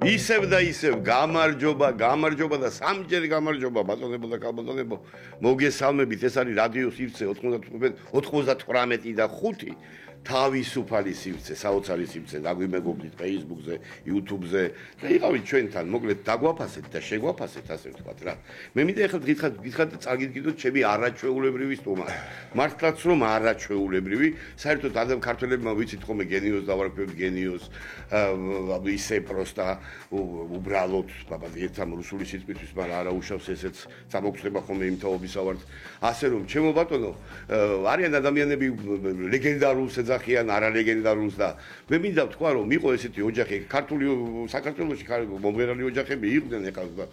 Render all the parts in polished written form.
ისევ და ისევ გამარჯობა და სამჯერ გამარჯობა ბატონებო და კაბატონებო მოგესალმებით ეს არის რადიო სივრცე 98 და 5 თავისუფალი სივრცე საოცარი სივრცე დაგვიმეგობრდით Facebook-ზე, YouTube-ზე და იყავით ჩვენთან მოკლედ დაგვაფასეთ და შეგვაფასეთ ასე ვთქვათ რა მე მინდა ახლა გითხრათ და წაგიგიდოთ ჩემი არაჩვეულებრივი სტუმარი მართლაც რომ არაჩვეულებრივი საერთოდ ადამ ქართველებმა ვიცით ხოლმე გენიოს დავარქვევთ გენიოს ისე პროსტა უბრალოდ ერთამ რუსული სიტყვის მაგრამ არა უშავს ესეც წამოგწდება ხოლმე იმ თაობისავართ ასე რომ ჩემო ბატონო არიან ადამიანები ლეგენდარულს ეძახიან არალეგენდარულს და მე მინდა ვთქვა რომ იყო ესეთი ოჯახი ქართული საქართველოში მომღერალი ოჯახები იყვნენ ეხლა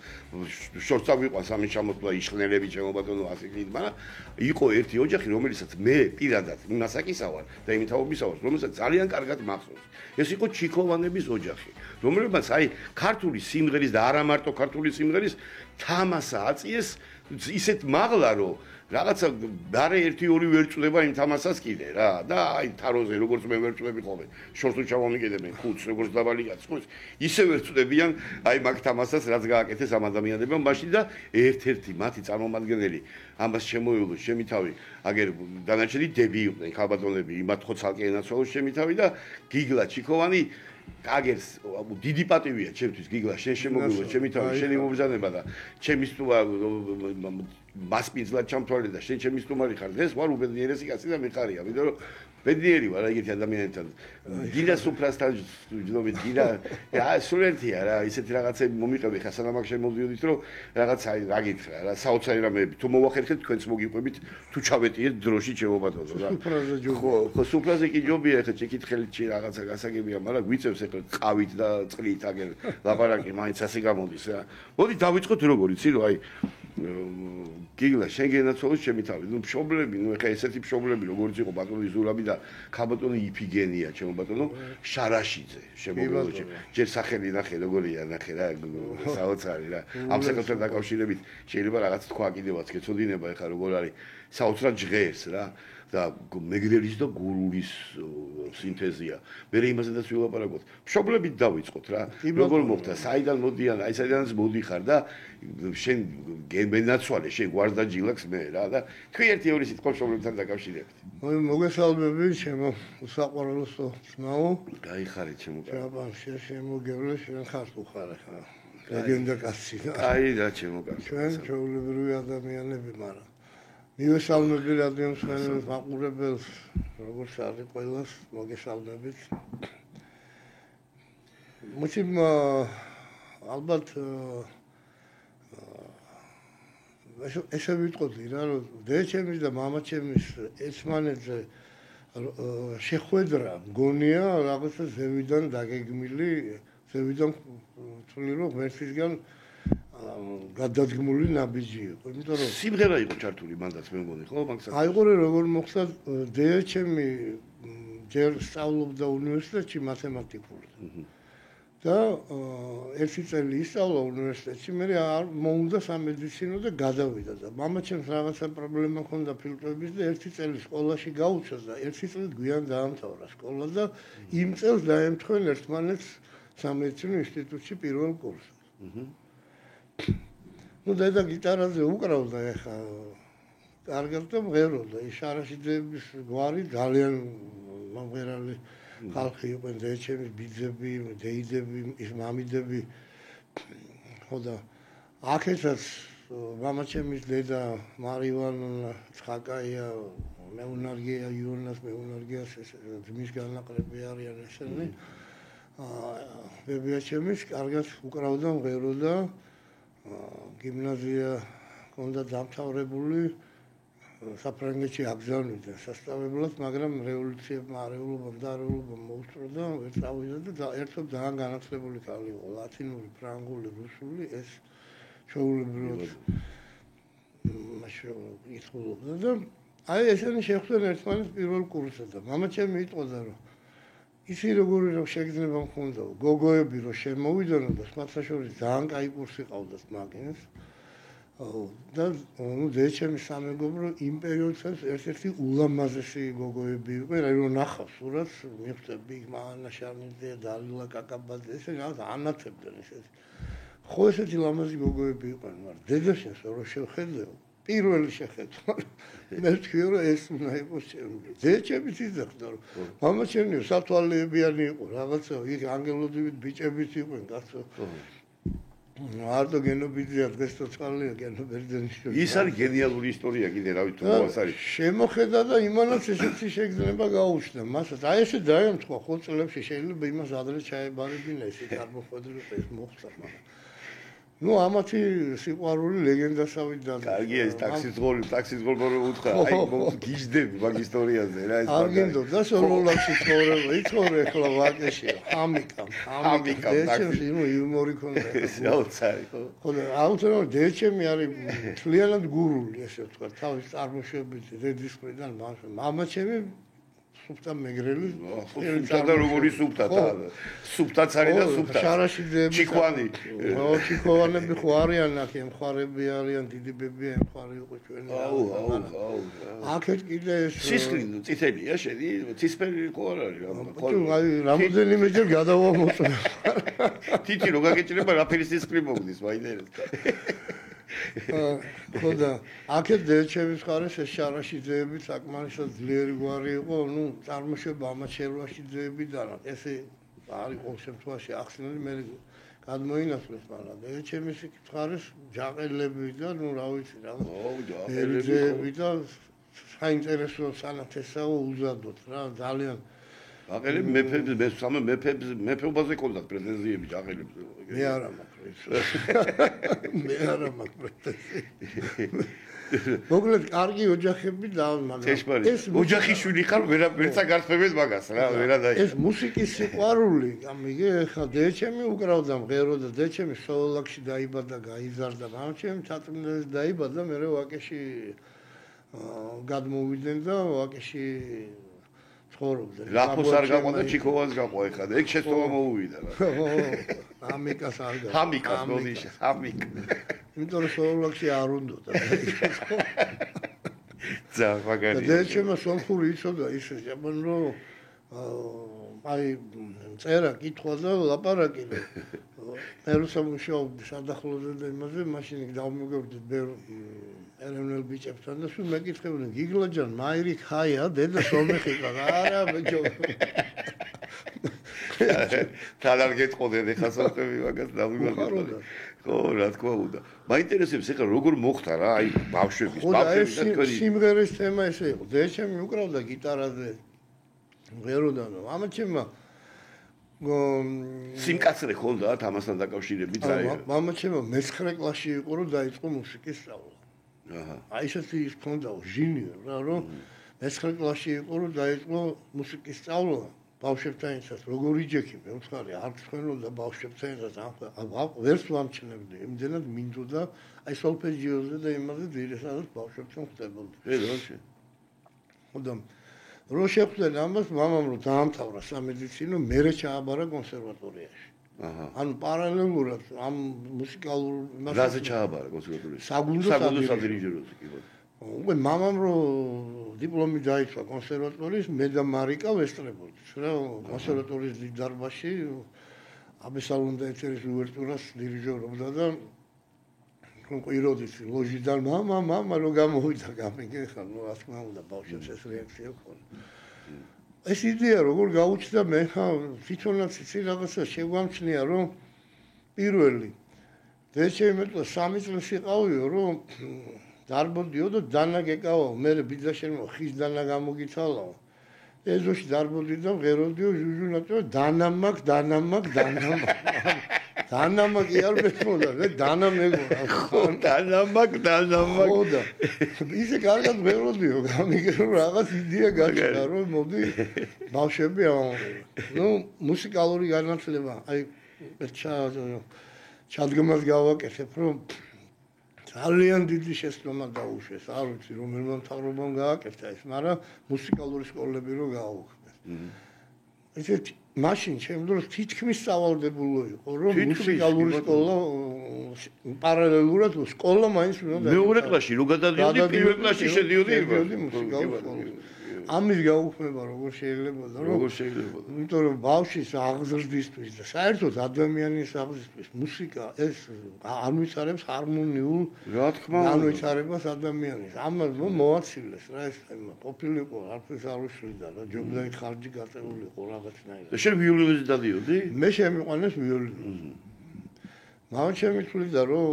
შორტსა ვიყვა სამი ჩამოთვლა იშხნელები ჩემო ბატონო ასე კიდე მაგრამ იყო ერთი ოჯახი რომელიცაც მე პირადად იმასაკისა ვარ და იმ თაობისა ვარ რომელსაც ძალიან კარგად მახსოვს ეს იყო ჩიქოვანების ოჯახი რომელმაც აი ქართული სიმღერის და არა მარტო ქართული სიმღერის თამასა აწიეს ისეთ მაღლა რომ რაღაცა დარე 1-2 ვერ წდება იმ თამასას კიდე რა და აი თაროზე როგორც მე ვერ წვდები ხოლმე შორტს ჩავამიგებენ ხუთს როგორც დაბალი კაცს ისე ვერ წვდებიან აი მაგ თამასას რაც გააკეთეს ამ ადამიანებმა მაშინ და ერთ-ერთი მათი წარმომადგენელი ამას შემოივლოს ჩემი თავი აგერ დანარჩენი დები იყვნენ ქალბატონები იმათ ხო ცალკე ენაცვალოს ჩემი თავი და გიგლა ჩიქოვანი აგერს დიდი პატივია ჩემთვის გიგლა შენ შემოგვივლო ჩემი თავი შენი მომბრძანება და ჩემი სტუმა მასპინძლად ჩამთვალე და შენ ჩემი სტუმარი ხარ დღეს ვარ უბედნიერესი კაცი და მიხარია ვიდრე რომ ბედნიერი ვარ ეგეთი ადამიანთან დილა სუფრასთან ჯდობით დილა სულ ერთია რა ისეთი რაღაცები მომიყევი ხა სანამ აქ შემოვიდით რომ რაღაც აი რა გითხრა რა საოცარი რამეები თუ მოვახერხეთ თქვენც მოგიყვებით თუ ჩავეტიეთ დროში ჩემობატონო რა ხო სუფრაზე კი ჯობია ხა ჩეკითხელში რაღაცა გასაგებია მაგრამ გვიწევს ეხლა ყავით და წყლით აგერ ლაპარაკი მაინც ასე გამოდის რა მოდი დავიწყოთ როგორ იცი რომ აი გიგლა შეგენაცვალოს ჩემი თავი ნუ მშობლები ნუ ეხა ესეთი მშობლები როგორც იყო ბატონი ზურაბი და ქალბატონი იფიგენია ჩემო ბატონო შარაშიძე შემოგვივლო ჯერ სახელი ნახე როგორია ნახე რა საოცარი რა ამ საკუთარ დაკავშირებით შეიძლება რაღაც თქვა კიდევაც გეცოდინება ეხა როგორ არის საოცრად ჟღერს რა და მეგრელის და გურულის სინთეზია. მე იმასადაც ვილაპარაკოთ. მშობლებით დავიწყოთ რა. როგორ მოხდა? საიდან მოდიან? აი საიდანაც მოდიხარ და შენ გენაცვალე, შენ გვარდა ჯილაკს მე რა და თქვი ერთი ორი სიტყვა მშობლებთან დაკავშირებით. მოგესალმები, ჩემო საყვარელო ძმაო. გაიხარეთ ჩემო. ჭაბანში შემოგევლე, შენ ხარ თუ ხარ ხა. ლეგენდა კაცი. აი რა ჩემო კაცი. ჩვენ ჩვეულებრივი ადამიანები, მაგრამ მივესალმები რადიო მსმენელს, მაყურებელს, როგორც არის ყველას, მოგესალმებით. მოჩი ალბათ ესე ვიტყოდი რა, რომ დედაჩემის და მამაჩემის ერთმანეთზე შეხვედრა მგონია რაღაცა ზევიდან დაგეგმილი, ზევიდან თვლი რომ ღმერთისგან გადადგმული ნაბიჯი იყო. იმიტომ რომ სიმღერა იყო ჩართული მანდაც მე მგონი, ხო, მაგას. აიღორე როგორ მოხდა დედაჩემი ჯერ სწავლობდა უნივერსიტეტში მათემატიკურად. და ერთი წელი ისწავლა უნივერსიტეტში, მე არ მოუნდა სამედიცინო და გადავიდა და მამაჩემს რაღაცა პრობლემა ჰქონდა ფილტვების და ერთი წელი სკოლაში გაუჩა და ერთი წელი გვიან დაამთავრა სკოლა და იმ წელს დაემთხვენ ერთმანეთს სამედიცინო ინსტიტუტში პირველ კურსზე. ნუ დედა გიტარაზე უკრავდა ეხა კარგად და მღეროდა. ის შარაშიძეების გვარი ძალიან მომღერალი ხალხი იყვნენ, დედაჩემის ბიძები, დეიდები, ის მამიდები. ხო და აქეცაც მამაჩემის დედა მარივან ცხაკაია, მეუნარგია იონას, მეუნარგიას ძმის განაყრები არიან ესენი. ბებიაჩემის კარგად უკრავდა, მღეროდა. გიმნაზია ჰქონდა დამთავრებული საფრანგეთში აბზანვიდა სასწავლებლად, მაგრამ რევოლუციებმა არეულობამ და არეულობამ მოუსწრო და ვერ წავიდა და ერთად ძალიან განათლებული ქალი იყო, ლათინური, ფრანგული, რუსული, ეს ჩვეულებრივად მაშინ ითხოვდა და აი ესენი შეხვდნენ ერთმანეთს პირველ კურსზე და მამაჩემი იტყოდა რომ ისი როგორი რომ შეგრძნება მქონდა გოგოები რომ შემოვიდოდნენ და მათ შორის ძალიან კაი კურსი ყავდათ მაგინს და დეჩემის სამეგობრო იმ პერიოდსაც ერთ-ერთი ულამაზესი გოგოები იყვნენ, აი რომ ნახავ სურათს, მიხვდები მანაშანიძე, დალილა კაკაბაძე, ესე რაღაც ანათებდნენ ესეთი. ხო ესეთი ლამაზი გოგოები იყვნენ, მაგრამ დედაშენს რო შევხედეო, პირველი შეხედვა. მე ვთქვი რომ ეს უნდა იყოს ჩემი. დეჩემიც იძახდა რომ მამაჩემი სათვალეებიანი იყო, რაღაცა იქ ანგელოზივით ბიჭებიც იყვნენ, კაცო. არტო გენობიძეა დღეს თოცხალია გენობერდენიშვილი. ის არის გენიალური ისტორია კიდე რავი თუ მას არის. შემოხედა და იმანაც ესეთი შეგრძნება გაუჩნდა. მასაც აი ესე დაემთხვა ხო წლებში შეიძლება იმას ადრე ჩაებარებინა ესე წარმოხვედრილ ეს მოხდა მაგრამ. ნუ ამათი სიყვარული ლეგენდასავით და კარგია ეს ტაქსის გოლბორო უთხრა აი გიждები მაგ ისტორიაზე რა ეს არ გინდო და სოლოლაში ცხოვრება იცხოვრე ახლა ვაკეში ამიკა დეჩემს ნუ იუმორი ქონდა საოცარი ხო და აუცილებლად დეჩემი არის მთლიანად გურული ესე ვთქვა თავის წარმოშობით რედისკრიდან მამაჩემი სუფთა მეგრელი და როგორი სუფთაც არის და სუფთა შარაშიძეები ჩიქვანი ჩიქვანები ხო არიან აქ ემხარები არიან დიდებები ემხარი იყო ჩვენ აუ აქეთ კიდე ეს სისხლი წითელია შედი ცისფერი ხო არ არის აი რამოდენიმეჯერ გადავამოწმე თითი რო გაგეჭირება რაფერი სისხლი მოგდის მაინერეს ხო და აქეთ დეჩემის ხარეს ეს შარაშიძეები საკმარისად ძლიერი გვარი იყო, ნუ წარმოშობა ამაჩერვაშიძეებიდანაც ესე არის ყოველ შემთხვევაში ახსნელი მე გადმოინაცვლეს, მაგრამ დეჩემის ხარეს ჯაყელები და ნუ რა ვიცი რა. ჯაყელები და საინტერესო სანათესაო უზადოთ რა ძალიან აყელები მეფეობაზე ქონდათ პრეტენზიები ჯაყელებზე. მე არა მაქვს მე არა მაქვს პრეტენზიები. მოკლედ კარგი ოჯახები და მაგრამ ეს ოჯახიშვილი ხარ ვერცა გართმევენ მაგას რა ვერადაი. ეს მუსიკის სიყვარული, ამიგე ხა დეჩემი უკრავდა მღერო და დეჩემი სოლოლაკში დაიბადა, გაიზარდა, მამაჩემი თათმინელში დაიბადა, მე ვაკეში გადმოვიდნენ და ვაკეში რაფოს არ გაყვა და ჩიქოვას გაყვა ეხლა და ეგ შეცდომა მოუვიდა რა. ამიკას არ გაყვა. ამიკას მოდიშ, ამიკა. იმიტომ რომ სოლოლაკში არ უნდოდა. ძა მაგარი. დეჩემა სომხური იცოდა ისე ჯაბან რომ აი წერა კითხვა და ლაპარაკი. მე რუსულ მუშაობდი სადახლოზე და იმაზე მაშინ დავმოგებდი ბევრ ეროვნულ ბიჭებთან და სულ მეკითხებდნენ გიგლაჯან მაირი ხაია დედა სომეხი არა ბიჭო თან არ გეტყოდეთ ეხლა სომხები მაგას დავიმაგრებდი ხო რა თქმა უნდა მაინტერესებს ეხლა როგორ მოხდა რა აი ბავშვების ბავშვების და თქვენი სიმღერის თემა ესე იყო დეჩემი უკრავდა გიტარაზე მღეროდანო ამაჩემმა სიმკაცრე ხოლდა ამასთან დაკავშირებით რა მამაჩემმა მე-9 კლასში იყო რომ დაიწყო მუსიკის სწავლა აი ესეთი ის ქონდა ჟინიო რა რომ მე-9 კლასში იყო რომ დაიწყო მუსიკის სწავლა ბავშვებთან ერთად როგორი ჯექი მე ვთქვი არ თქვენოდა ბავშვებთან ერთად ვერც ვამჩნევდი იმდენად მინდოდა აი სოლფეჯიოზე და იმაზე ძირითადად ბავშვებთან ხდებოდა ეძოში ხოდა რო შეხვდნენ ამას მამამ რო დაამთავრა სამედიცინო მერე ჩააბარა კონსერვატორიაში ანუ პარალელურად ამ მუსიკალურ რაზე ჩააბარა კონსერვატორიაში საგუნდო სადირიჟოროზე კი უკვე მამამ რო დიპლომი დაიცვა კონსერვატორიის მე და მარიკა ვესწრებოდით რა კონსერვატორიის დარბაზში აბესალონდა ეტერის უვერტურას დირიჟორობდა და ყვიროდით ლოჟიდან მამა რო გამოვიდა გამიგე ხა ნუ რა თქმა უნდა ბავშვებს ეს რეაქცია ქონდა ეს იდეა როგორ გაუჩნდა მე ხა თვითონაც იცი რაღაცა შეგვამჩნია რომ პირველი დეჩემი მეტყვა 3 წელს იყავიო რომ დარბოდიო და დანა გეკავო მე ბიძაშენმო ხის დანა გამოგიცალაო ეზოში დარბოდი და მღეროდიო ჟუჟუნატო დანამაკ დანამაკი არ მეწოდა მე დანა მეგონა ხო დანამაკ ხო და ისე კარგად მღეროდიო გამიგე რომ რაღაც იდეა გაჩნდა რომ მოდი ბავშვები ნუ მუსიკალური განათლება აი ჩადგმას გავაკეთებ რომ ძალიან დიდი შეცდომა დაუშვეს არ ვიცი რომელმა მთავრობამ გააკეთა ეს მაგრამ მუსიკალური სკოლები რო გააუქმეს ესეთი მაშინ ჩემ დროს თითქმის სწავლდებულო იყო, რომ მუსიკალური სკოლა პარალელურად სკოლა მაინც უნდა მეორე კლასში რო გადადიოდი, პირველ კლასში შედიოდი მუსიკალურ სკოლაში. ამის გაუქმება როგორ შეიძლება და იმიტომ რომ ბავშვის აღზრდისთვის და საერთოდ ადამიანის აღზრდისთვის მუსიკა ეს ამიცარებს ჰარმონიულ განვითარებას ადამიანის. ამას მოაცილეს რა ეს ყოფილიყო არც არ უშლიდა და ჯობდაით ხარჯი გაწეულიყო რაღაცნაირად. და შენ ვიოლინოზე დადიოდი? მე შემიყვანეს ვიოლინო. მამამ შემითვლიდა რომ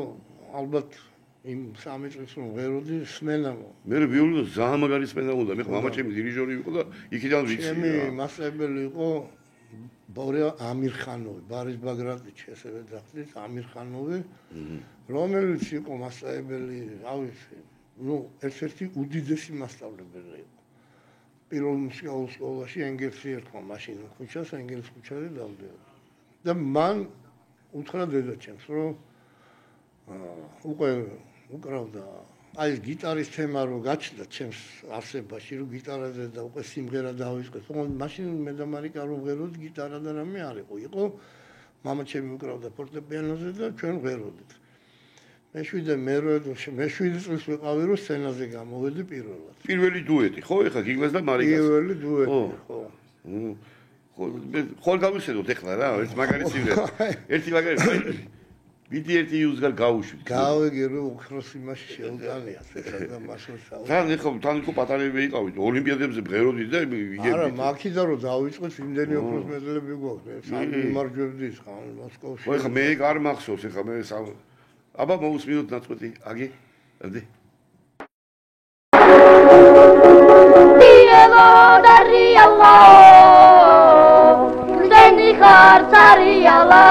ალბათ იმ 3 წელს რომ ვეროდი სმენა. მე ვიოლინოს ძალიან მაგარი სმენა უნდა. მე მამა ჩემი დირიჟორი იყო და იქიდან ვიცი. ჩემი მასწავლებელი იყო ბორია ამირხანოვი, ბარის ბაგრატიჩი ასევე დახდით ამირხანოვი, რომელიც იყო მასწავლებელი, რა ვიცი, ერთ-ერთი უდიდესი მასწავლებელი იყო. პირველ მუსიკალურ სკოლაში ენგელსი ერქვა მაშინ ქუჩას, ენგელს ქუჩაზე დავდიოდი. და მან უთხრა დედაჩემს, რომ უკვე უკრავდა აი გიტარის თემა რო გაჩნდა ჩემს არსებაში რომ გიტარაზე და უკვე სიმღერა დავიწყე. თუმცა მაშინ მე და მარიკა რო ვღეროდ გიტარა და რამე არ იყო. მამა ჩემი უკრავდა ფორტეპიანოზე და ჩვენ ვღეროდით. მე 7 წელს ვიყავი რომ სცენაზე გამოვედი პირველად. პირველი დუეტი, ხო? ეხლა გიგლას და მარიკას. პირველი დუეტი, ხო. ხო გავისედოთ ეხლა რა, ერთ მაგარი სიმღერა. ერთი მაგარი ვიდი ერთი იუზგარ გავუშვით. გავიგე რომ უხროს იმაში შეუტანია ესა და მასოცა. თან ხო პატარები იყავით, ოლიმპიადებზე ბღეროდით და იგებდით. არა, მაქიდან რომ დავიწყოთ იმდენი ოქროს მედლები გვაქვს. სამი იმარჯვებდით ხან მოსკოვში. ხო ეხლა მე არ მახსოვს ეხლა მე აბა მოусმინოთ ნაწყვეტი, აგი. აბდი. Dielo dariala Deni khartariala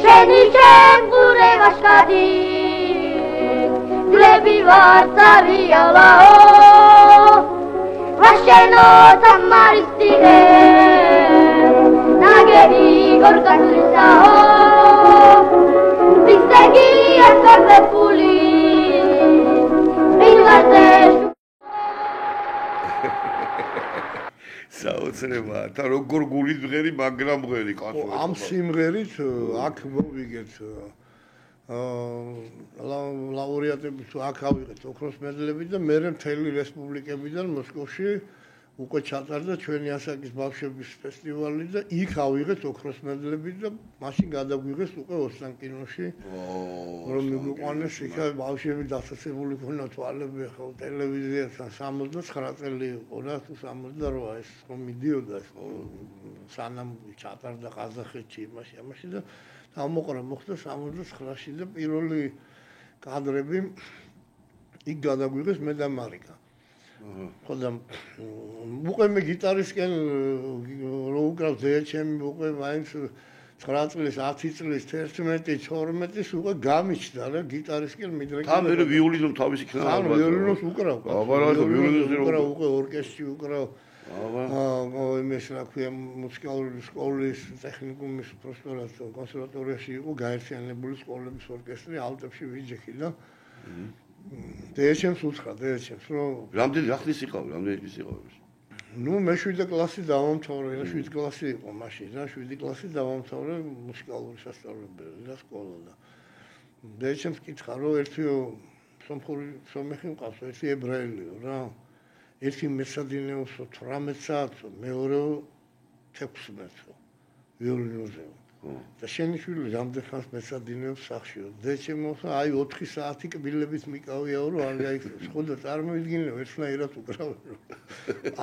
Sheni chembure vashkadi Glebi vartariala Vasheno tamaristine Nageri gorgatrisa Bistegi askarde puli საოცრება და როგორ გული დღერი მაგრამ დღერი კაცო ამ სიმღერით აქ მოვიგეთ ლაურეატები თუ აქ ავიღეთ ოქროს მედლები და მე მთელი რესპუბლიკებიდან მოსკოვში უკვე ჩატარდა ჩვენი ასაკის ბავშვების ფესტივალი და იქ ავიღეთ ოქროს მედლები და მაშინ გადაგვიღეს უკვე ოსტანკინოში რომ მიგვიყვანეს იქ ბავშვები დასაცებული ქონა თვალები ხო ტელევიზიასთან 69 წელი იყო რა თუ 68 ეს რომ მიდიოდა სანამ ჩატარდა ყაზახეთში იმაში და ამოყრა მოხდა 69-ში და პირველი კადრები იქ გადაგვიღეს მე და მარიკა ხოდა უკვე მე გიტარისკენ რო უკრავ ზეჩემი უკვე მაინც 9 წლის 10 წლის 11 12 უკვე გამიჩნდა რა გიტარისკენ მიდრეკი და მე ვიოლინო თავის იქნა ანუ ვიოლინოს უკრავ აბა რა ვიოლინოზე უკრავ უკვე ორკესტრში უკრავ იმის რა ქვია მუსიკალური სკოლის ტექნიკუმის პროფესორად კონსერვატორიაში იყო გაერთიანებული სკოლების ორკესტრი ალტებში ვიჯექი და დეჩემს უთხრა დეჩემს რომ რამდენი ახლის იყავ რამდენი ის იყავ ნუ მე 7 კლასი დავამთავრე 7 კლასი იყო მაშინ რა 7 კლასი დავამთავრე მუსიკალური სასწავლებელი და სკოლა და დეჩემს კითხა რომ ერთი სომხური სომეხი მყავს ერთი ებრაელიო რა ერთი მეცადინეობს 18 საათო მეორე 16 ვიოლინოზე და შენი შვილი რამდენ ხანს მეცადინეობს სახშიო დეჩემოს აი 4 საათი კბილებით მიკავიაო რომ არ გაიქცეს ხო და წარმოვიდგინე ერთნაირად უკრავენ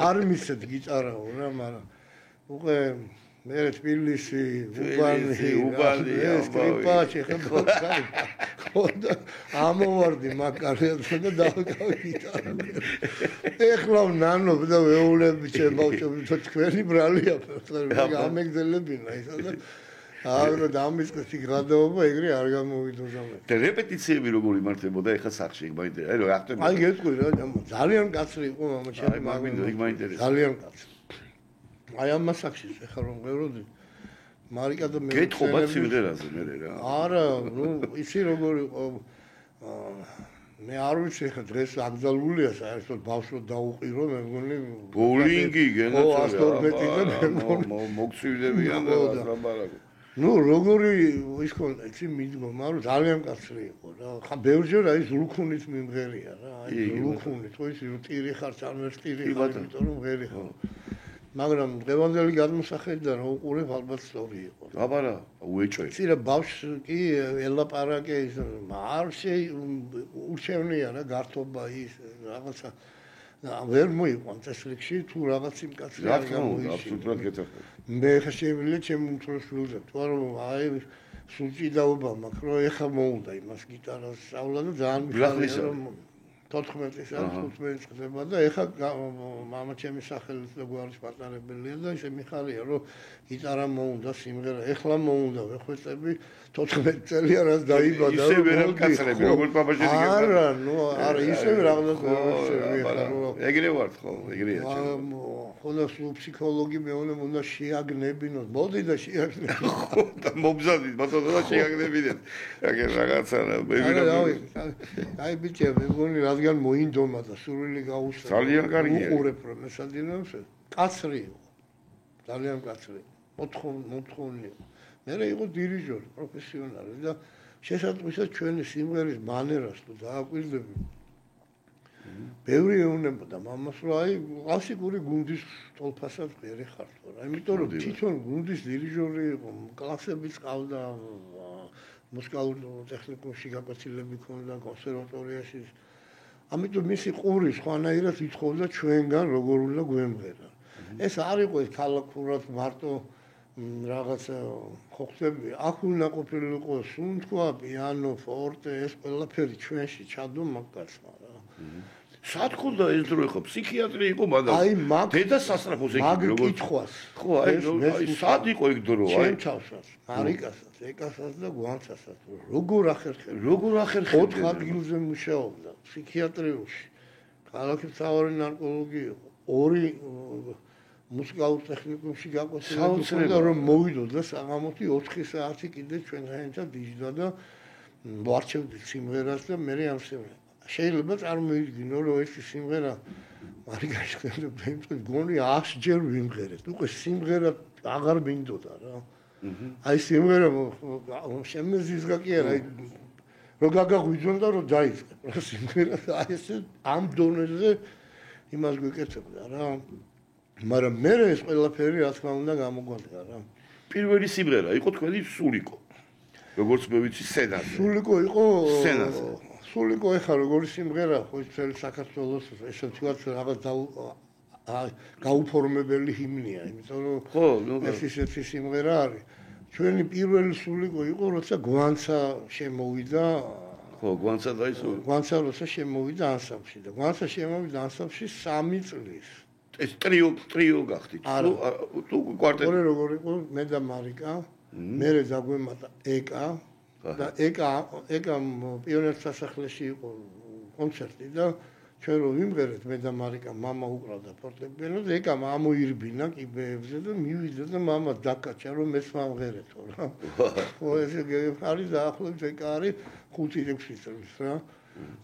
არ მისცეთ გიტარაო რა მაგრამ უკვე მე თბილისი უბანი სკრიპაჩი ხო და ამოვარდი მაკარიასა და დავკავი გიტარა ეხლა ნანო და ვეულები ჩემ ბავშვები თქვენი ბრალია გამეგზელებინა ისა და არო დამისკეთი გადაობა ეგრე არ გამოვიდოდა მე. და რეპეტიციები როგორ იმართებოდა ეხა სახში მაინტერესებს. აი ახტები. აი გეტყვი რა ძალიან კაცრი იყო მამა ჩემი მაინტერესებს. ძალიან კაცრი. აი ამ სახში ეხა რომ ღეროდი მარიკა და მე გეტყობა სიმღერაზე მე რა. არა, ნუ ისი როგორ იყო მე არ ვიცი ხა დღეს აკრძალულია საერთოდ ბავშვად დაუყირო მე მგონი ბოულინგი გენაცვალე 112 მოგცივდებიან და ლაბარაკო ნუ როგორი ის ქონდა იცი მიდგომა რომ ძალიან კაცრი იყო რა ხა ბევრჯერ აი ზულქუნით მიმღერია რა აი ზულქუნით ხო ისი რომ ტირი ხარ ან ვერ ტირი ხარ იმიტომ რომ მღერი ხო მაგრამ დღევანდელი გადმოსახედიდან რომ უყურებ ალბათ სწორი იყო აბარა უეჭვე იცი რა ბავშვს კი ელაპარაკე ის არ ურჩევნია რა გართობა ის რაღაცა ვერ მოიყვან წესრიგში თუ რაღაც იმ კაცი არ გამოიჩინა აბსოლუტურად გეთახმები მე ხა შემიძლია ჩემ უმცროს შვილზე თქვა რომ აი სულ ჭიდაობა მაქვს რომ ეხა მოუნდა იმას გიტარას სწავლა და ძალიან მიხარია რომ 14 წელს 15 წელს და ეხა მამა ჩემი სახელით და გვარის პარტნიორებია და ისე მიხარია რომ გიტარა მოუნდა სიმღერა ეხლა მოუნდა ვეხვეწები 14 წელი არას დაიბადა ისე ვერ კაცრები როგორც პაპაჟელი არა ნუ არა ისე რაღაცა ეგრე ვართ ხო ეგრეა ხოლო ფსიქოლოგი მეუნე უნდა შეაგნებინოთ მოდი და შეაგნებინოთ ხო და მომზადით ბატონო და შეაგნებინეთ აგერ რაღაცა აი ბიჭე მე მგონი რადგან მოინდომა და სურვილი გაუსწრა ძალიან კარგია უყურებ რომ მესადინებს კაცრი იყო ძალიან კაცრი მოთხოვნი მე იყო დირიჟორი პროფესიონალი და შესაძლოა ჩვენი სიმღერის მანერას თუ დააკვირდები ბევრი ეუბნებოდა მამას რომ აი კლასიკური გუნდის ტოლფასაც ღერი ხარ თქო რა იმიტომ რომ თვითონ გუნდის დირიჟორი იყო კლასებიც ყავდა მუსიკალურ ტექნიკუმში გაკვეთილები ქონდა კონსერვატორიაში ამიტომ მისი ყური სხვანაირად ითხოვდა ჩვენგან როგორ უნდა გვემღერა ეს არ იყო ეს ქალაქურად მარტო რაღაცა ხო ხსები აქ უნდა ყოფილიყო სუნთქვა პიანო ფორტე ეს ყველაფერი ჩვენში ჩადო მაგკაცმა რა სად ხონდა ეს დრო ხო ფსიქიატრი იყო მანდ აი მაგ დედა სასწრაფოს ეგ როგორ კითხვას ხო აი სად იყო ეგ დრო აი ჩემ თავსაც მარიკასაც ეკასაც და გვანცასაც როგორ ახერხებდა 4 ადგილზე მუშაობდა ფსიქიატრიულში ქალაქის მთავარი ნარკოლოგი იყო 2 მუსიკალურ ტექნიკუმში გაკვეთილები და რომ მოვიდოდა საღამოთი 4 საათი კიდე ჩვენთან დიჯდა და ვარჩევდი სიმღერას და მე ამ სიმღერას შეიძლება წარმოიდგინო რომ ეს სიმღერა მარიგაში ხდება იმიტომ გონი 100 ჯერ ვიმღერეთ უკვე სიმღერა აღარ მინდოდა რა აი სიმღერა შემეზიზგა კი არა რო გაგაღვიძონდა რომ დაიწყე რა სიმღერა აი ეს ამ დონეზე იმას გვეკეთებდა რა მაგრამ მე ეს ყველაფერი რა თქმა უნდა გამოგვადგა რა პირველი სიმღერა იყო თქვენი სულიკო როგორც მე ვიცი სცენაზე სულიკო იყო სცენაზე სულიკო ეხა როგორი სიმღერა ხო ძველი საქართველოს ესე თქვა რაღაც გაუფორმებელი ჰიმნია იმიტომ რომ ხო ეს ისეთი სიმღერა არის ჩვენი პირველი სულიკო იყო როცა გვანცა შემოვიდა ხო გვანცა დაისურვა გვანცა როცა შემოვიდა ანსამბლში და გვანცა შემოვიდა ანსამბლში 3 წლის ეს ტრიო გახდით თუ კვარტეტი ორი როგორ იყო მე და მარიკა მერე დაგვემატა ეკა და ეკა პიონერთა სასახლეში იყო კონცერტი და ჩვენ რო ვიმღერეთ მე და მარიკა მამა უკრავდა ფორტეპიანო და ეკა ამოირბინა კიბეებზე და მივიდა და მამა დაკაჭა რომ მეც მომღერეთო რა ხო ეს არის დაახლოებით ეკა არის 5-6 წელს რა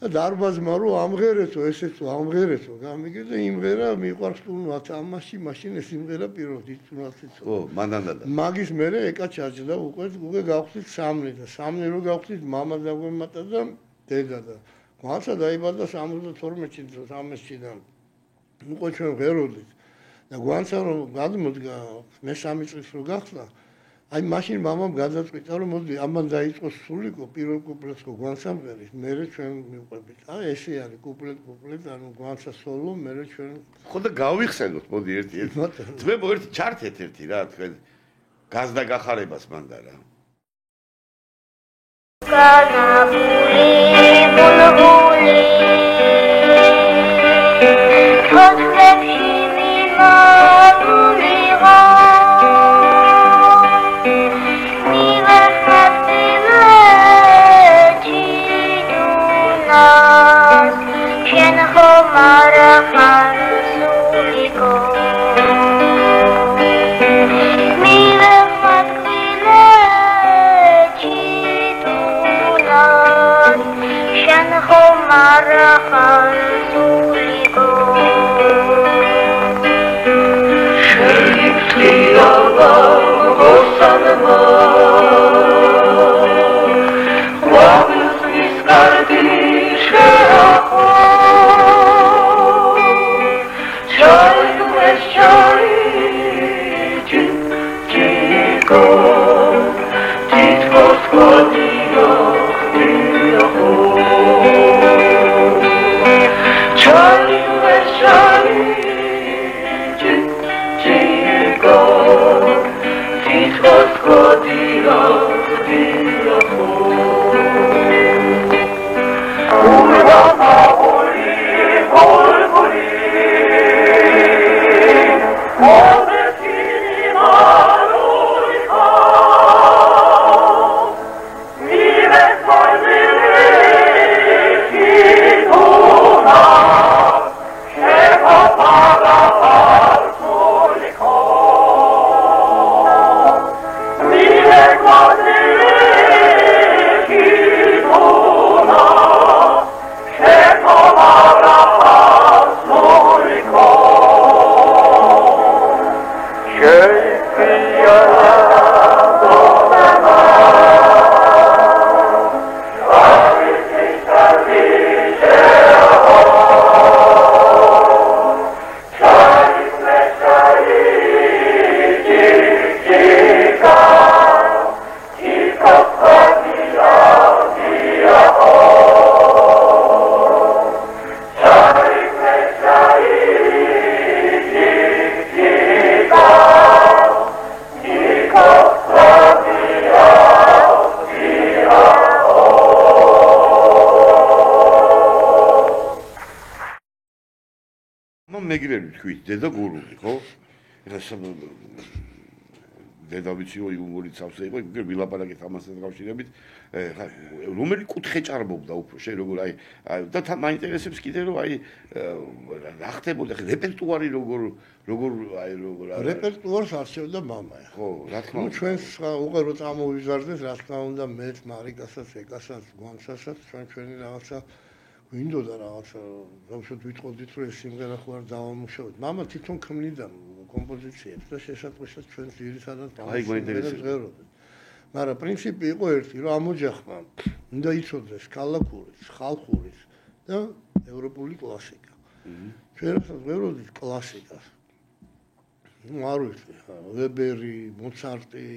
და დარბაზმა რო ამღერეთო ესეც ამღერეთო გამიგე და იმღერა მიყვარს თუნდაც ამაში მაშინ ეს იმღერა პირველი თუნდაც ხო მანდანდა მაგის მერე ეკა ჩაჯდა უკვე გავხდით 3 და 3 რო გავხდით მამა დაგვემატა და დედა და გვანცა დაიბადა 72-ში 13-დან უკვე ჩვენ ღეროდით და გვანცა რომ გადმოდგა მე 3 წლის რო გახსნა აი მაშინ მამამ გადაწყვიტა რომ მოდი ამან დაიწყოს სულიკო პირველ კუპლეტს გვანცამღერის მერე ჩვენ მივყვებით აი ესე არის კუპლეტ ანუ გვანცა სოლო მერე ჩვენ ხო და გავიხსენოთ მოდი ერთი ძმებო ერთი ჩართეთ ერთი რა თქვენ გაზდა გახარებას მანდა რა განაბული ბულბული ხოთებში მიმალულიყო შენ ხომ არ ხარ სულიკო შენ ხომ მეგრელი თქვით, დედა გურული, ხო? ეხლა დედა ვიცი, იუმორი ცავსე იყო, იქ ვილაპარაკეთ ამასთან დაკავშირებით. რომელი კუთხე ჭარბობდა უფრო შენ როგორ აი და მაინტერესებს კიდე რომ აი რა ხდებოდა რეპერტუარი როგორ რეპერტუარს არჩევდა მამა. ხო, რა თქმა უნდა. ჩვენს უყერო წამოვიზარდეთ, რა თქმა უნდა, მეც, მარიკასაც, ეკასაც, გვანცასაც, ჩვენი რაღაცა გვინდოდა რაღაცა, ბავშვად ვიტყოდით, რომ ეს სიმღერა ხო არ დავამუშავეთ. მამა თვითონ ქმნიდა კომპოზიციებს და შესაძლოა ჩვენს ძირითადად დავამუშავებთ. მაგრამ პრინციპი იყო ერთი, რომ ამ ოჯახმა უნდა იცოდეს ქალაქურის, ხალხურის და ევროპული კლასიკა. ჩვენ რასაც ვეუბნებით კლასიკას. არ ვიცი, ვებერი, მოცარტი,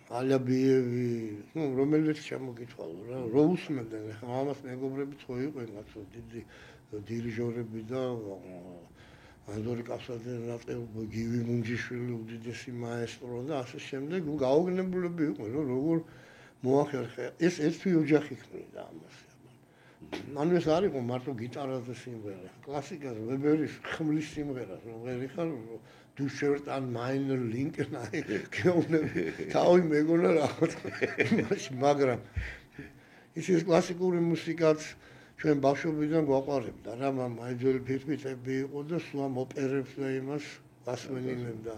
ალაბიევი, რომელიც შემოგითვალო რა, რო უსმენდნენ, ხა ამას მეგობრებიც ხო იყვნენ, კაცო, დიდი დირიჟორები და ანდორი კაფსაძე, გივი მუნჯიშვილი, უდიდესი მაესტრო და ასე შემდეგ, გაოგნებულები იყვნენ, რომ როგორ მოახერხა. ეს ერთი ოჯახი ქმნიდა ამას. ანუ ეს არ იყო მარტო გიტარაზე სიმღერა, კლასიკაზე, ვებერის ხმლის სიმღერა, რომ ვერ იხარ დუშერტ ან მაინერ ლინკენ აი გეუბნები თავი მეგონა რაღაც იმაში, მაგრამ ის კლასიკური მუსიკაც ჩვენ ბავშვობიდან გვაყვარებდა რა, მამა ძველი ფირფიტები იყო და სულ ამ ოპერებს და იმას გასვენინებდა.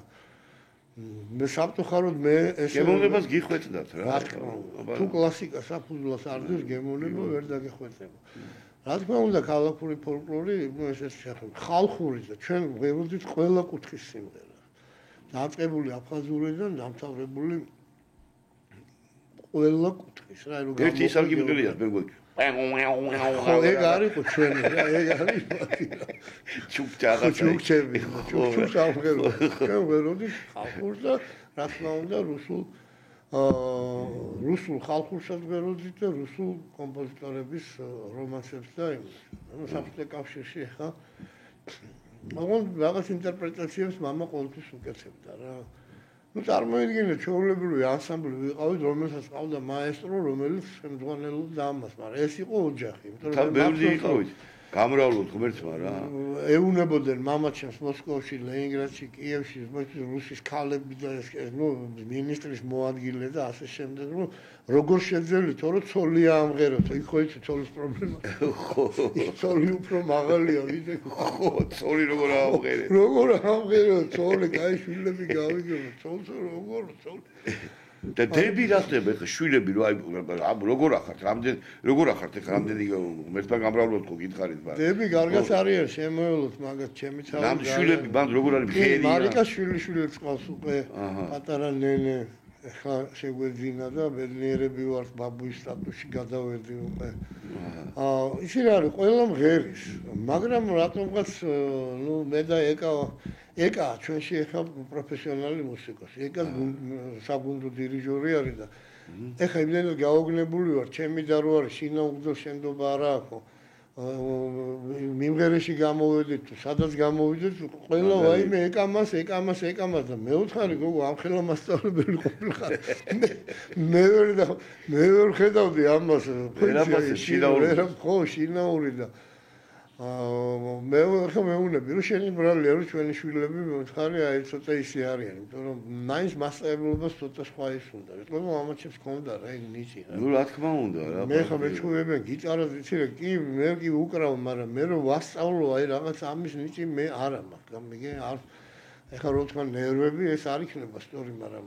მე სამწუხაროდ მე ეს გემოვნებას გიხვეწდათ რა. თუ კლასიკას საფუძვლად არ დის გემოვნება ვერ დაგეხვეწება. რა თქმა უნდა, ქალაქური ფოლკლორი ეს შეეხება ხალხური და ჩვენ ვეუბნით ყველა კუთხის სიმღერას. დაწყებული აფხაზურიდან დამთავრებული ყველა კუთხის რა, რომ ერთი ის არ გიმგრიათ მე მგონი. ხო, ეგ არის ხო ჩვენი რა, ეგ არის მათი რა. ჩუქჩები, ჩუქჩებს ამღერო. ჩვენ ვეროდით ხალხურს და რა თქმა უნდა რუსულ ხალხურსაც ვეროდით და რუსულ კომპოზიტორების რომანსებს და იმას. ანუ საბჭოთა კავშირში ხა მაგრამ რაღაც ინტერპრეტაციებს მამა ყოველთვის უკეთებდა რა. ну წარმოიდგინეთ ჩვეულებრივი ანსამბლი ვიყავით, რომელსაც ყავდა მაესტრო, რომელიც შემძღვანელობდა ამას, მაგრამ ეს იყო ოჯახი, იმიტომ რომ ბევრი იყავით. გამრავლოთ ღმერთმა რა. ეუნებოდნენ მამაჩემს მოსკოვში, ლენინგრადში, კიევში, რუსის ქალები და ეს მინისტრის მოადგილე და ასე შემდეგ, რომ როგორ შეძლებთ, რომ ცოლი ამღეროთ, იქ ხო იცი ცოლის პრობლემა. ხო. ცოლი უფრო მაღალია, ვიდრე ხო, ცოლი როგორ ამღერეთ. როგორ ამღეროთ, ცოლი, კაი შვილები გავიგებოთ, ცოლს როგორ ცოლი. და დები რა ხდება ხა შვილები რო აი როგორ ახართ როგორ ახართ ხა რამდენი ღმერთმა გამრავლოთ ხო გითხარით მაგრამ დები კარგად არიან შემოელოთ მაგათ ჩემი თავი და შვილები ბან როგორ არის მღერი მარიკა შვილიშვილებს ყავს უკვე პატარა ნენე ხა შეგვეძინა და ბედნიერები ვართ ბაბუის სტატუსში გადავედი უკვე ისე რა არის ყველა მღერის მაგრამ რატომღაც ნუ მე და ეკა ჩვენში ეხა პროფესიონალი მუსიკოსი ეკა საგუნდო დირიჟორი არის და ეხა იმდენად გაოგნებული ვარ ჩემი და რო არის შინაუგდო შენდობა არა აქვს მიმღერეში გამოვედით, სადაც გამოვიდეთ, ყველა ვაიმე ეკამას და მეოთხარი გოგო ამ ხელა მასწავლებელი ყოფილიყარ. მე ვერ ხედავდი ამას. ხო, შინაური და მე ხომ მეუნები რომ შენი ბრალია რომ ჩვენი შვილები მოთხარი აი ცოტა ისე არიან, იმიტომ რომ მაინც მასწავლებლობას ცოტა სხვა ის უნდა. ეტყობა მამაჩებს ქონდა რა ეგ ნიჭი რა. ნუ რა თქმა უნდა რა. მე ხომ მეჩვევებენ გიტარას იცი რა, კი მე კი უკრავ, მაგრამ მე რომ ვასწავლო აი რაღაც ამის ნიჭი მე არა მაქვს. გამიგე არ ეხლა რო თქვა ნერვები ეს არ იქნება სწორი, მაგრამ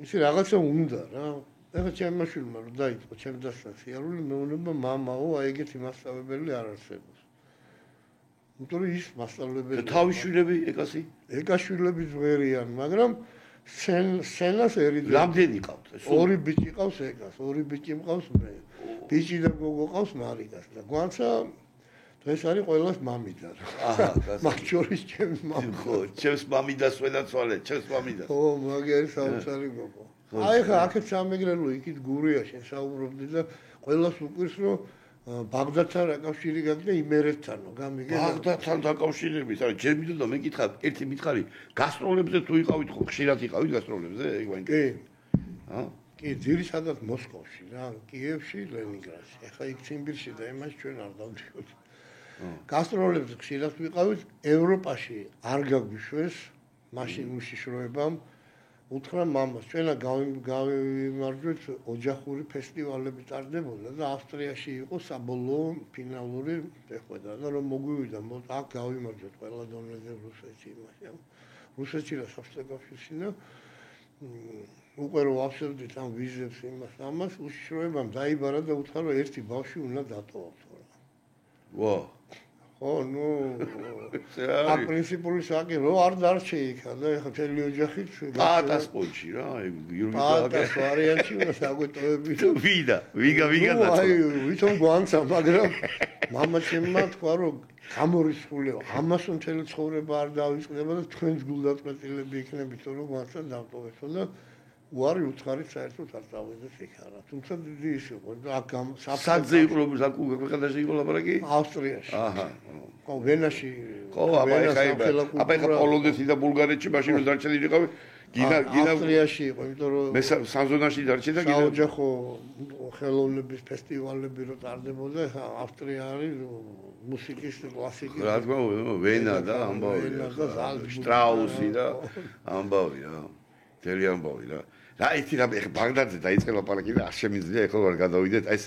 ისე რაღაცა უნდა რა. ეხლა ჩემმა შვილმა რომ დაიწყო ჩემს დასთან სიარული მეუნება მამაო აი ეგეთი მასწავლებელი არ არსებობს. იმიტომ რომ ის მასწავლებელი თავის შვილები ეკასი? ეკაშვილები ზღერიან, მაგრამ სენას ერიდება. რამდენი ყავთ? ორი ბიჭი ყავს ეკას, ორი ბიჭი მყავს მე. ბიჭი და გოგო ყავს მარიკას და გვანცა დღეს არის ყველას მამიდა. აჰა, მაგ შორის ჩემს მამა. ხო, ჩემს მამიდას ვენაცვალე, ჩემს მამიდას. ხო, მაგარი საოცარი გოგო. აი ხა აქეთ სამეგრელო იქით გურიაში საუბრობდი და ყველას უყვირს რომ ბაღდადთან რაკავშირი გაქვს და იმერეთთანო, გამიგე? ბაღდადთან დაკავშირებით, არა, ჯერ მინდოდა მეკითხა, ერთი მითხარი, გასტროლებზე თუ იყავით ხო, ხშირად იყავით გასტროლებზე, ეგ ვაინკი? კი. ჰა? კი, ძირითადად მოსკოვში რა, კიევში, ლენინგრადში. ეხლა იქ ციმბირში და იმას ჩვენ არ დავდივართ. გასტროლებზე ხშირად ვიყავით, ევროპაში არ გაგვიშვეს, მაშინ უშიშროებამ უთხრა მამას, ჩვენა გავიმარჯვეთ ოჯახური ფესტივალები ტარდებოდა და ავსტრიაში იყო საბოლოო ფინალური შეხვედრა და რომ მოგვივიდა, აქ გავიმარჯვეთ ყველა დონეზე რუსეთში იმაში. რუსეთში და საბჭოთში და უკვე რომ ვაფშევდით ამ ვიზებს იმას ამას, უშიშროებამ დაიბარა და უთხრა რომ ერთი ბავშვი უნდა დატოვოთ. ვა. ხო, ნუ აქ პრინციპული საკი რო არ დარჩე იქა და ეხლა მთელი ოჯახი პატას პონჩი რა, გიორგი პატას ვარიანტი უნდა საგვეტოები და ვიგა აი ვითომ გვანცა, მაგრამ მამა ჩემმა თქვა რომ გამორიცხულია, ამას მთელი ცხოვრება არ დავიწყდება და თქვენს გულდაწყვეტილები იქნებით რომ გვანცა დავტოვეთო და უარი უცხარით საერთოდ არ დავედეს იქ არა. თუმცა დიდი ის იყო და აქ სადზე იყო ქვეყანაში იყო ლაპარაკი? ავსტრიაში. აჰა. ხო, ვენაში. ხო, აბა ეხა პოლონეთში და ბულგარეთში მაშინ რომ დარჩენილი იყავი, გინა ავსტრიაში იყო, იმიტომ რომ მე სანზონაში დარჩე და გინა საოჯახო ხელოვნების ფესტივალები რო ტარდებოდა, ეხა ავსტრია არის მუსიკის კლასიკის. რა თქმა უნდა, ვენა და ამბავი. შტრაუსი და ამბავი რა. მთელი ამბავი რა. რა ეთი რა ეხა ბაღდადზე დაიწყე ლაპარაკი და არ შემიძლია ეხლა ვარ გადავიდეთ აი ეს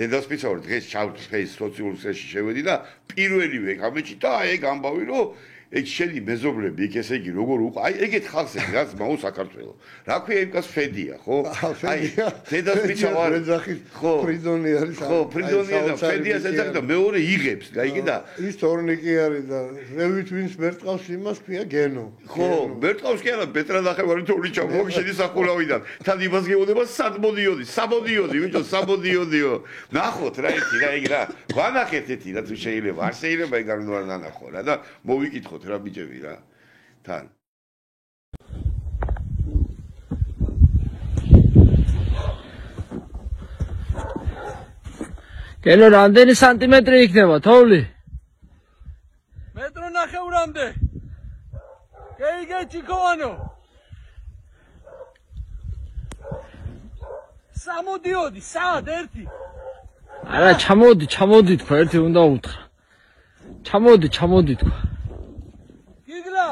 დედასპიცა ვარ დღეს ჩავთვეს სოციალურ სფეროში შევედი და პირველივე გამეჩი და აი ეგ ამბავი რომ ეგ შენი მეზობლები იქ ესე იგი როგორ აი ეგეთ ხალხს რაც მაო საქართველო რა ქვია იმკაც ფედია ხო აი დედასპიცა ვარ ხო ფრიდონი არის ხო ფრიდონია და ფედიას ეძახი და მეორე იღებს გაიგე და ის თორნიკი არის და ზევით ვინც მერტყავს იმას ქვია გენო ხო მერტყავს კი არა პეტრა ნახევარი თოვლი ჩამოვა შედი სახურავიდან თან იმას გეუბნება სადმოდიოდი საბოდიოდი ბიჭო საბოდიოდიო ნახოთ რა ეთი რა ეგ რა ვანახეთ ეთი რა თუ შეიძლება არ შეიძლება ეგ არ უნდა ნახო რა და მოვიკითხოთ რა ბიჭები რა თან კელო რამდენი სანტიმეტრი იქნება თოვლი? მეტრო ნახევრამდე. გეიგე ჩიქოვანო. სამოდიოდი, სად ერთი. არა, ჩამოდი თქვა, ერთი უნდა უთხრა. ჩამოდი თქვა. გიგლა,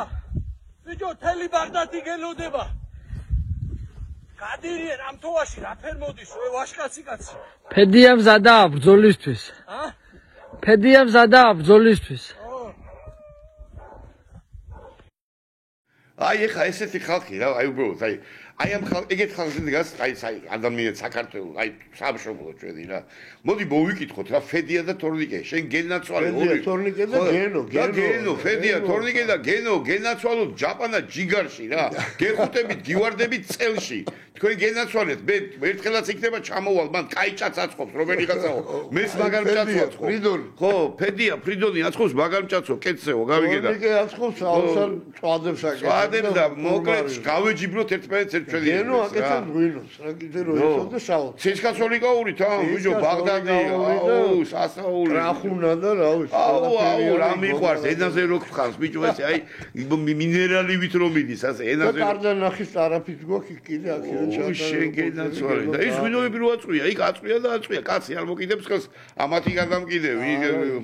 ბიჭო, თელი ბაღდადი გელოდება. გადირიენ ამ თოვაში რაფერ მოდის, ვაშკაცი კაცი. ფედია მზადაა ბრძოლისთვის. ფედია მზადაა ბრძოლისთვის. აი ეხა ესეთი ხალხი რა, აი უბრალოდ აი ამ ეგეთ ხალხი დგას, აი ადამიანს საქართველოს, აი სამშობლო ჩვენი რა. მოდი მოვიკითხოთ რა, ფედია და თორნიკე, შენ გენაცვალე ორი. თორნიკე და გენო. ფედია, თორნიკე და გენაცვალო ჯაპანა ჯიგარში რა. გეხუტებით, გივარდებით წელში. თქვენ გენაცვალეთ, მე ერთხელაც იქნება ჩამოვალ, მან კაიჭაც აწყობს, რომელიღაცაო. მეც მაგარ მჭაცვაც ხო. ხო, ფედია, ფრიდონი აწყობს მაგარ მჭაცო, კეცეო, გავიგე და. თორნიკე აწყობს აუსან წვადებს აკეთებს. წვადებს და მოკლედ გავეჯიბროთ ერთმანეთს ჩვენი გენო აკეთებს ღვინოს, რა კიდე რო იცოდე საოცრად. ცეცხლსოლი გაურით, ბიჭო, ბაღდადი, აუ, სასაული. ტრახუნა და რა ვიცი. აუ, რა მიყვარს, ენაზე რო გხავს, ბიჭო, ესე აი მინერალივით რომ მიდის, ასე ენაზე. და კარდა ნახის არაფის გვაქვს კიდე აქედან ჩატარებული. შეგენაც ვარ. და ის ღვინოები რო აწყვია, იქ აწყვია და აწყვია. კაცი არ მოკიდებს ხელს, ამათი გადამკიდევ,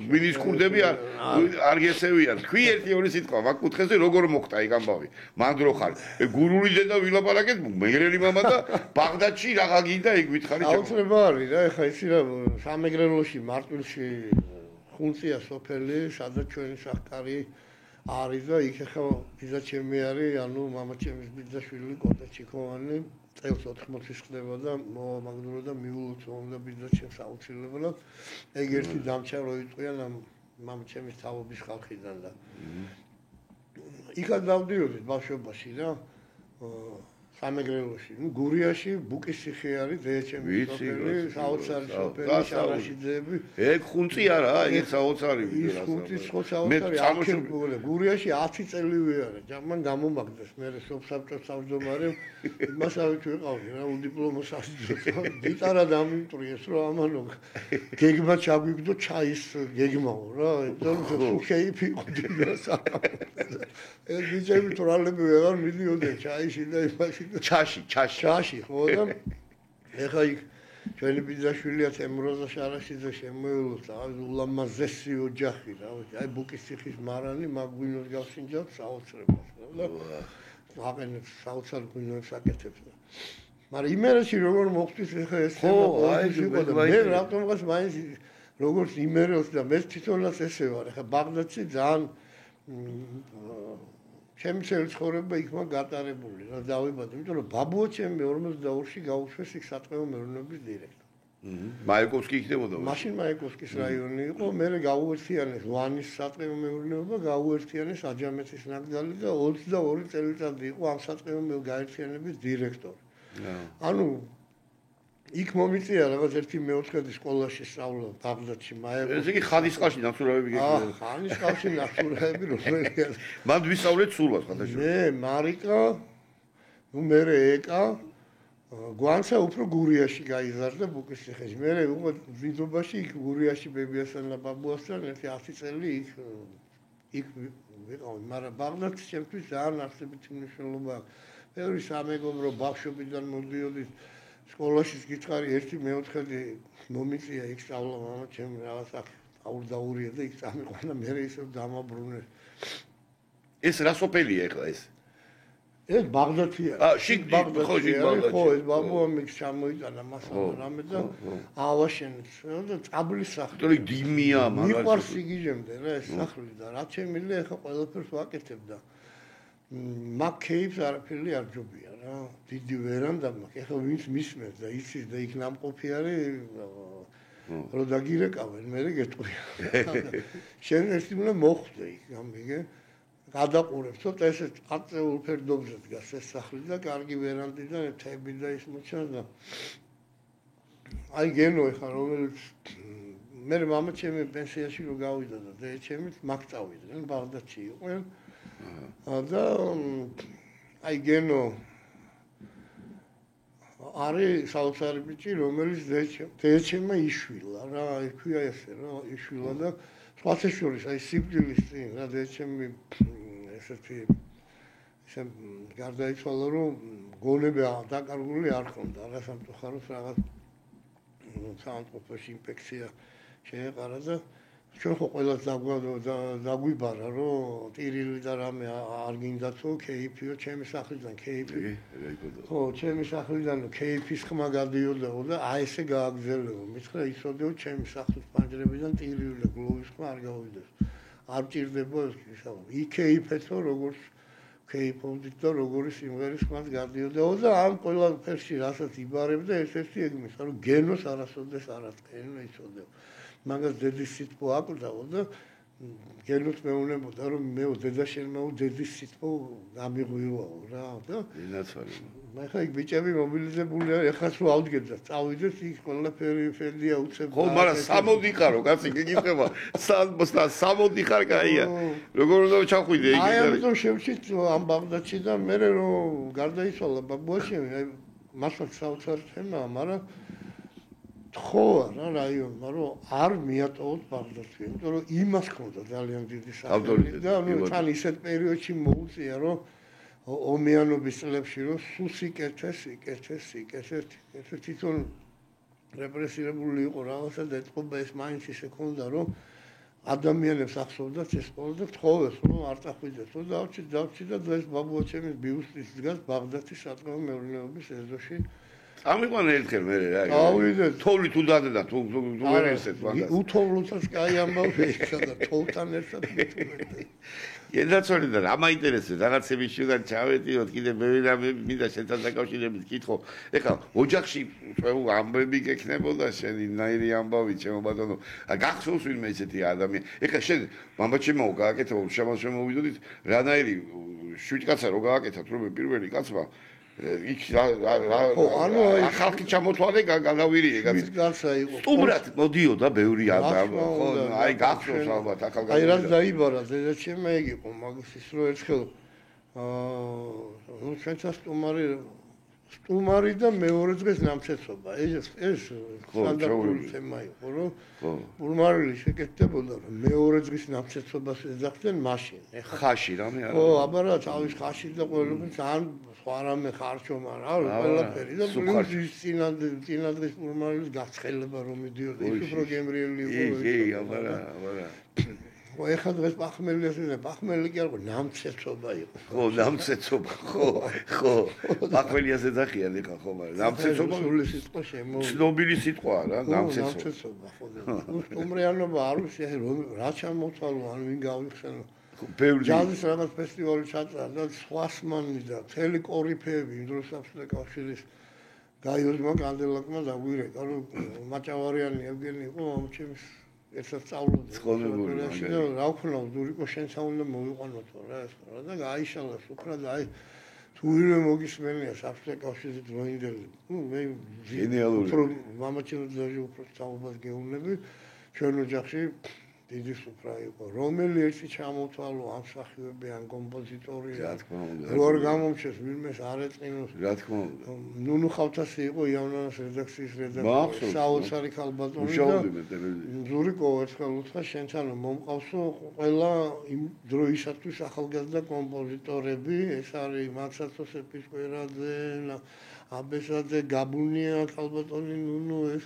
ღვინის ქურდები არ გესევიან. თქვი 1-2 სიტყვა, მაგ კუთხეზე როგორ მოხდა იქ ამბავი. მანდ რო ხარ. გურული დედა ვილაპარაკეთ, მეგრელი მამა და ბაღდადში რაღა გინდა იქ ვითხარი. აუცილებლად არის რა, ეხა ისი რა სამეგრელოში მარტვილში ხუნწია სოფელი, სადაც ჩვენი სახკარი არის და იქ ეხა ბიძა ჩემი არის, ანუ მამა ჩემის ბიძაშვილი კოტა ჩიქოვანი, წელს 80-ის ხდება და მომაგდურო და მიულოცო და ბიძა ჩემს აუცილებლად. ეგ ერთი დამჩა რო იწვიან ამ მამა ჩემის თავობის ხალხიდან და იქაც დავდიოდი ბავშვობაში და სამეგრელოში, გურიაში ბუკისციხე არის, დეეჩემი სოფელი, საოცარი სოფელი, შარაშიძეები. ეგ ხუნწი არა, ეგ საოცარი ვიდეო. ის ხუნწი ხო საოცარი. გურიაში 10 წელი ვიარა, ჯამან გამომაგდეს, მე სოფსაბჭოს თავმჯდომარე, იმასავით ვიყავი რა, უდიპლომო სასწავლო. გიტარა დამიმტრიეს რომ ამანო გეგმა ჩაგვიგდო ჩაის გეგმაო რა, და სუქეიფი ყდიდა საკამო. ეს ბიჭები თრალები ვეღარ მიდიოდნენ ჩაიში და იმაში ჩაში ხო და ეხა იქ ჩვენი ბიძაშვილია თემურაზა შარაშიძე შემოელოცა ულამაზესი ოჯახი რა აი ბუკისციხის მარანი მაგვინოს გავსინჯავ საოცრებას და აყენებს საოცარ გვინოებს აკეთებს და მაგრამ იმერეთში როგორ მოხდის ეხა ეს მე რატომღაც მაინც როგორც იმერეთს და მე თვითონაც ესე ვარ ეხა ბაღდადში ძალიან ჩემი ცხოვრება იქ მაგ გატარებული რა დავიბადე, იმიტომ რომ ბაბუა ჩემი 42-ში გაუშვეს იქ სატყეო მეურნეობის დირექტორი. მაიკოვსკი იქნებოდა. მაშინ მაიკოვსკის რაიონი იყო, მერე გაუერთიანეს ვანის სატყეო მეურნეობა, გაუერთიანეს აჯამეთის ნაკრძალი და 22 წელიწადი იყო ამ სატყეო გაერთიანების დირექტორი. ანუ იქ მომიწია რაღაც ერთი მეოთხედი სკოლაში სწავლა ბაღდადში მაიკოვსკი. ესე იგი ხანისყალში ნაცურაები გეკიდა. ხანისყალში ნაცურაები რომელია. მან ვისწავლეთ სულას ხათაშო. მე მარიკა, მერე ეკა, გვანცა უფრო გურიაში გაიზარდა ბუკისციხეში. მე უკვე ვიდობაში იქ გურიაში ბებიასთან და ბაბუასთან ერთი 10 წელი იქ ვიყავი, მაგრამ ბაღდადში ჩემთვის ძალიან არსებითი მნიშვნელობა აქვს. ბევრი სამეგობრო ბავშვობიდან მოდიოდი სკოლაშიც გითხარი ერთი მეოთხედი მომიწია იქ სწავლა მამა ჩემი რაღაცა აურდაურია და იქ წამიყვანა მე ისევ დამაბრუნე ეს რა სოფელია ახლა ეს ბაღდადია შიგ ბაღდადში ხო ეს ბაბუა მიქ ჩამოიტანა მასალა რამე და ავაშენეთ და წაბლის სახლი თორე დიმია მაგარი მიყვარს იგიჟემდე რა ეს სახლი და რა ჩემილი ახლა ყველაფერს ვაკეთებ და მაგ კეიფს არაფერი არ ჯობია რა დიდი ვერანდა მაქვს ეხლა ვინც მისმენს და იცის და იქ ნამყოფი არის რო დაგირეკავენ მე გეტყვია შენ ერთი უნდა მოხვდე იქ გამიგე გადაყურებ ცოტა ესე აწეულ ფერდობზე დგას ეს სახლი და კარგი ვერანდიდან თები და ის მოჩანს და აი გენო ეხლა რომელიც მე მამა ჩემი პენსიაში რო გავიდა და დე ჩემით მაგ წავიდნენ ბაღდადში იყვნენ და აი გენო არის საოცარი ბიჭი რომელიც დეჩემა იშვილა რა ქვია ესე რა იშვილა და სხვათა შორის აი სიკვდილის წინ რა დეჩემი ესეთი ესე გარდაიცვალა რომ გონები დაკარგული არ ხონდა რა სამწუხაროდ რაღაც სამწუხაროდ ინფექცია შეეყარა და ჩვენ ხო ყველა დაგვიბარა რომ ტირილი და რამე არ გინდათო კეიფიო ჩემი სახლიდან კეიფი ხო ჩემი სახლიდან კეიფის ხმა გადიოდა და აი ესე გააგზელებო მითხრა ისოდეო ჩემი სახლის პანჯრებიდან ტირილი და გლოვის ხმა არ გავიდეს არ ჭირდება ისა იქეიფეთო როგორც კეიფოდით და როგორი სიმღერის ხმას გადიოდა და ამ ყველაფერში რასაც იბარებდა ერთ-ერთი ეგმის რომ გენოს არასოდეს არ ატყენა ისოდეო მაგას დედის სიტყვა აკვდაო და გელოთ მეუნებოდა რომ მე დედაშენმა დედის სიტყვა გამიღვივაო რა და ინაცვალი. ახლა იქ ბიჭები მობილიზებულია ეხლაც რო ავდგეთ და წავიდეს იქ ყველაფერი ფერდია უცებ ხო, მაგრამ 60 ხარო, კაცი გიგიხება. 60 ხარ კაია. როგორ უნდა ჩახვიდე იქ? აი ამიტომ შევჩით ამ ბაღდადში და მე რომ გარდაიცვალა ბაბუაშენი, აი მასაც საოცარ თემაა, მაგრამ თხოვა რა რაიონმა რომ არ მიატოვოთ ბაღდადში, იმიტომ რომ იმას ქონდა ძალიან დიდი საფრთხე და ნუ თან ისეთ პერიოდში მოუწია რომ ომიანობის წლებში რომ სულ სიკეთეს თვითონ რეპრესირებული იყო რაღაცა და ეთყობა ეს მაინც ისე ქონდა რომ ადამიანებს ახსოვდათ ეს ყოველ და თხოვეს რომ არ წახვიდეს რომ დავჭი და დღეს ბაბუაჩემის ბიუსტის დგას ბაღდადის სატყეო მეურნეობის ეზოში ამიყვანა ერთხელ მე რა. ავიდეთ. თოვლი თუ დადედა თუ ვერ ესეთ მაგას. უთოვლოთაც კაი ამბავი და თოლთან ერთად მეთუმეტე. ენდაცოლი და რა მაინტერესებს რაღაცები შეგან ჩავედიოთ კიდე მე მინდა შენთან დაკავშირებით კითხო. ეხლა ოჯახში ამბები გექნებოდა შენი ნაირი ამბავი ჩემო ბატონო. გახსოვს ვინმე ესეთი ადამიანი. ეხლა შენ მამაჩემო გააკეთა შემოვიდოდით რანაირი შვიდკაცა რო გააკეთათ რომ პირველი კაცმა იქ ანუ ხალხი ჩამოთვალე განავირიე კაცი. კაცი იყო. სტუმრად მოდიოდა ბევრი ადამიანი. ხო, აი გახსოვს ალბათ ახალგაზრდა. აი რაც დაიბარა დედაჩემი ეგ იყო მაგის ის რო ერთხელ ნუ ჩვენც სტუმარი და მეორე დღეს ნამცეცობა. ეს სტანდარტული თემა იყო რომ სტუმარი შეკეთდებოდა რომ მეორე დღის ნამცეცობას ეძახდნენ მაშინ. ხაში რამე არა. ხო, აბა რა თავის ხაში და ყველაფერს ან სხვა რამე ხარჩო მაგრამ ყველაფერი და წინა დღის სტუმარის გაცხელება რომ მიდიოდა ის უფრო გემრიელი იყო. აბა რა. ხო, ეხლა დღეს პახმელი კი არ იყო, ნამცეცობა იყო. ხო, ნამცეცობა, ხო. პახმელიას ეძახიან ეხლა ხო, მაგრამ ნამცეცობა სული სიტყვა შემოვიდა. ცნობილი სიტყვაა რა, ნამცეცობა. ნამცეცობა, ხო. სტუმრიანობა არ ვიცი, აი რა ჩამოთვალო, ან ვინ გავიხსენო. ბევრი ჯაზის რაღაც ფესტივალი ჩატარა და სხვასმანი და მთელი კორიფეები იმ დროს საბჭოთა კავშირის გაიოზმა კანდელაკმა დაგვირეკა, რომ მაჭავარიანი ევგენი იყო მომჩემის ერთად სწავლობდა. რა ვქნა, დურიკო შენც უნდა მოვიყვანოთ რა ეს რა და გაიშალა სუფრა და აი თუ ვინმე მოგისმენია საბჭოთა კავშირის დროინდელი. მე გენიალური. მამაჩემს უფრო სწავლობას გეუბნები ჩვენ ოჯახში დიდი სუფრა იყო. რომელი ერთი ჩამოთვალო ამ მსახიობი ან კომპოზიტორი რა თქმა უნდა. როგორ გამომჩეს ვინმეს არ ეწყინოს. რა თქმა უნდა. ნუნუ ხავთასი იყო იავნანას რედაქციის რედაქტორი. საოცარი ქალბატონი და ზურიკო ერთხელ უთხრა შენთან მომყავსო ყველა იმ დროისათვის ახალგაზრდა კომპოზიტორები. ეს არის მაქსაცოს ეპისკვერაძე, აბესაძე, გაბუნია ქალბატონი ნუნუ ეს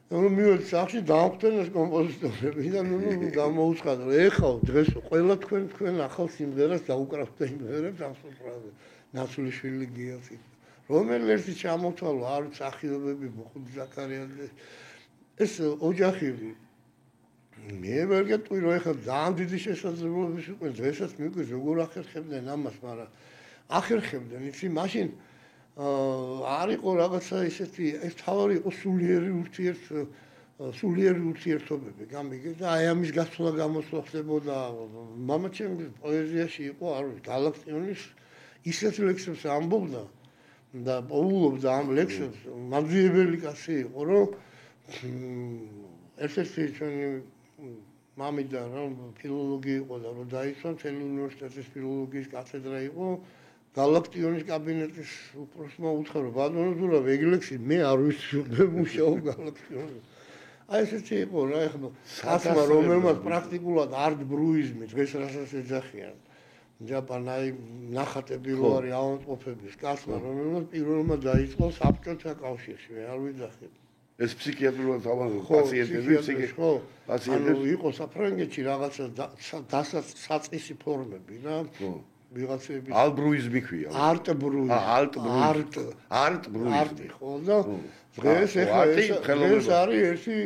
ნუ მივედი სახში დავხვდენ ეს კომპოზიტორები და ნუ გამოუცხადა რომ ეხლა დღეს ყველა თქვენ ახალ სიმღერას დაუკრავთ იმერებს ასოფრაზე ნაცულიშვილი გიაცი რომელი ერთი ჩამოთვალო არ მსახიობები მოხუთ ზაქარიაძე ეს ოჯახი მე ვერ გეტყვი რომ ეხლა ძალიან დიდი შესაძლებლობები იყო დღესაც მიგვიყვეს როგორ ახერხებდნენ ამას მაგრამ ახერხებდნენ იცი მაშინ არ იყო რაღაცა ისეთი ეს თავი იყო სულიერი ურთიერთობები გამიგე და აი ამის გასვლა გამოსვლა ხდებოდა მამაჩემის პოეზიაში იყო არ ვიცი გალაქტიონის ისეთ ლექსებს ამბობდა და პოულობდა ამ ლექსებს მაძიებელი კაცი იყო რომ ერთ-ერთი ჩვენი მამიდა რომ ფილოლოგი იყო და რომ დაიცვა მთელი უნივერსიტეტის ფილოლოგიის კათედრა იყო გალაქტიონის კაბინეტის უპროსმა უთხრა რომ ბატონო ზურაბ ეგ ლექსი მე არ ვიცი მე მუშაობ გალაქტიონზე აი ესეთი იყო რა ეხლა კაცმა რომელმაც პრაქტიკულად არტ ბრუიზმი დღეს რასაც ეძახიან ჯაპანაი ნახატები რო არის ავადმყოფების კაცმა რომელმაც პირველმა დაიწყო საბჭოთა კავშირში არ ვიძახებ ეს ფსიქიატრულად პაციენტები ხო ანუ იყო საფრანგეთში რაღაცა დასაწყისი ფორმები რა ხო ვიღაცები ალბრუიზმი ქვია არტ ბრუიზმი ხო და დღეს ეს არის ერთი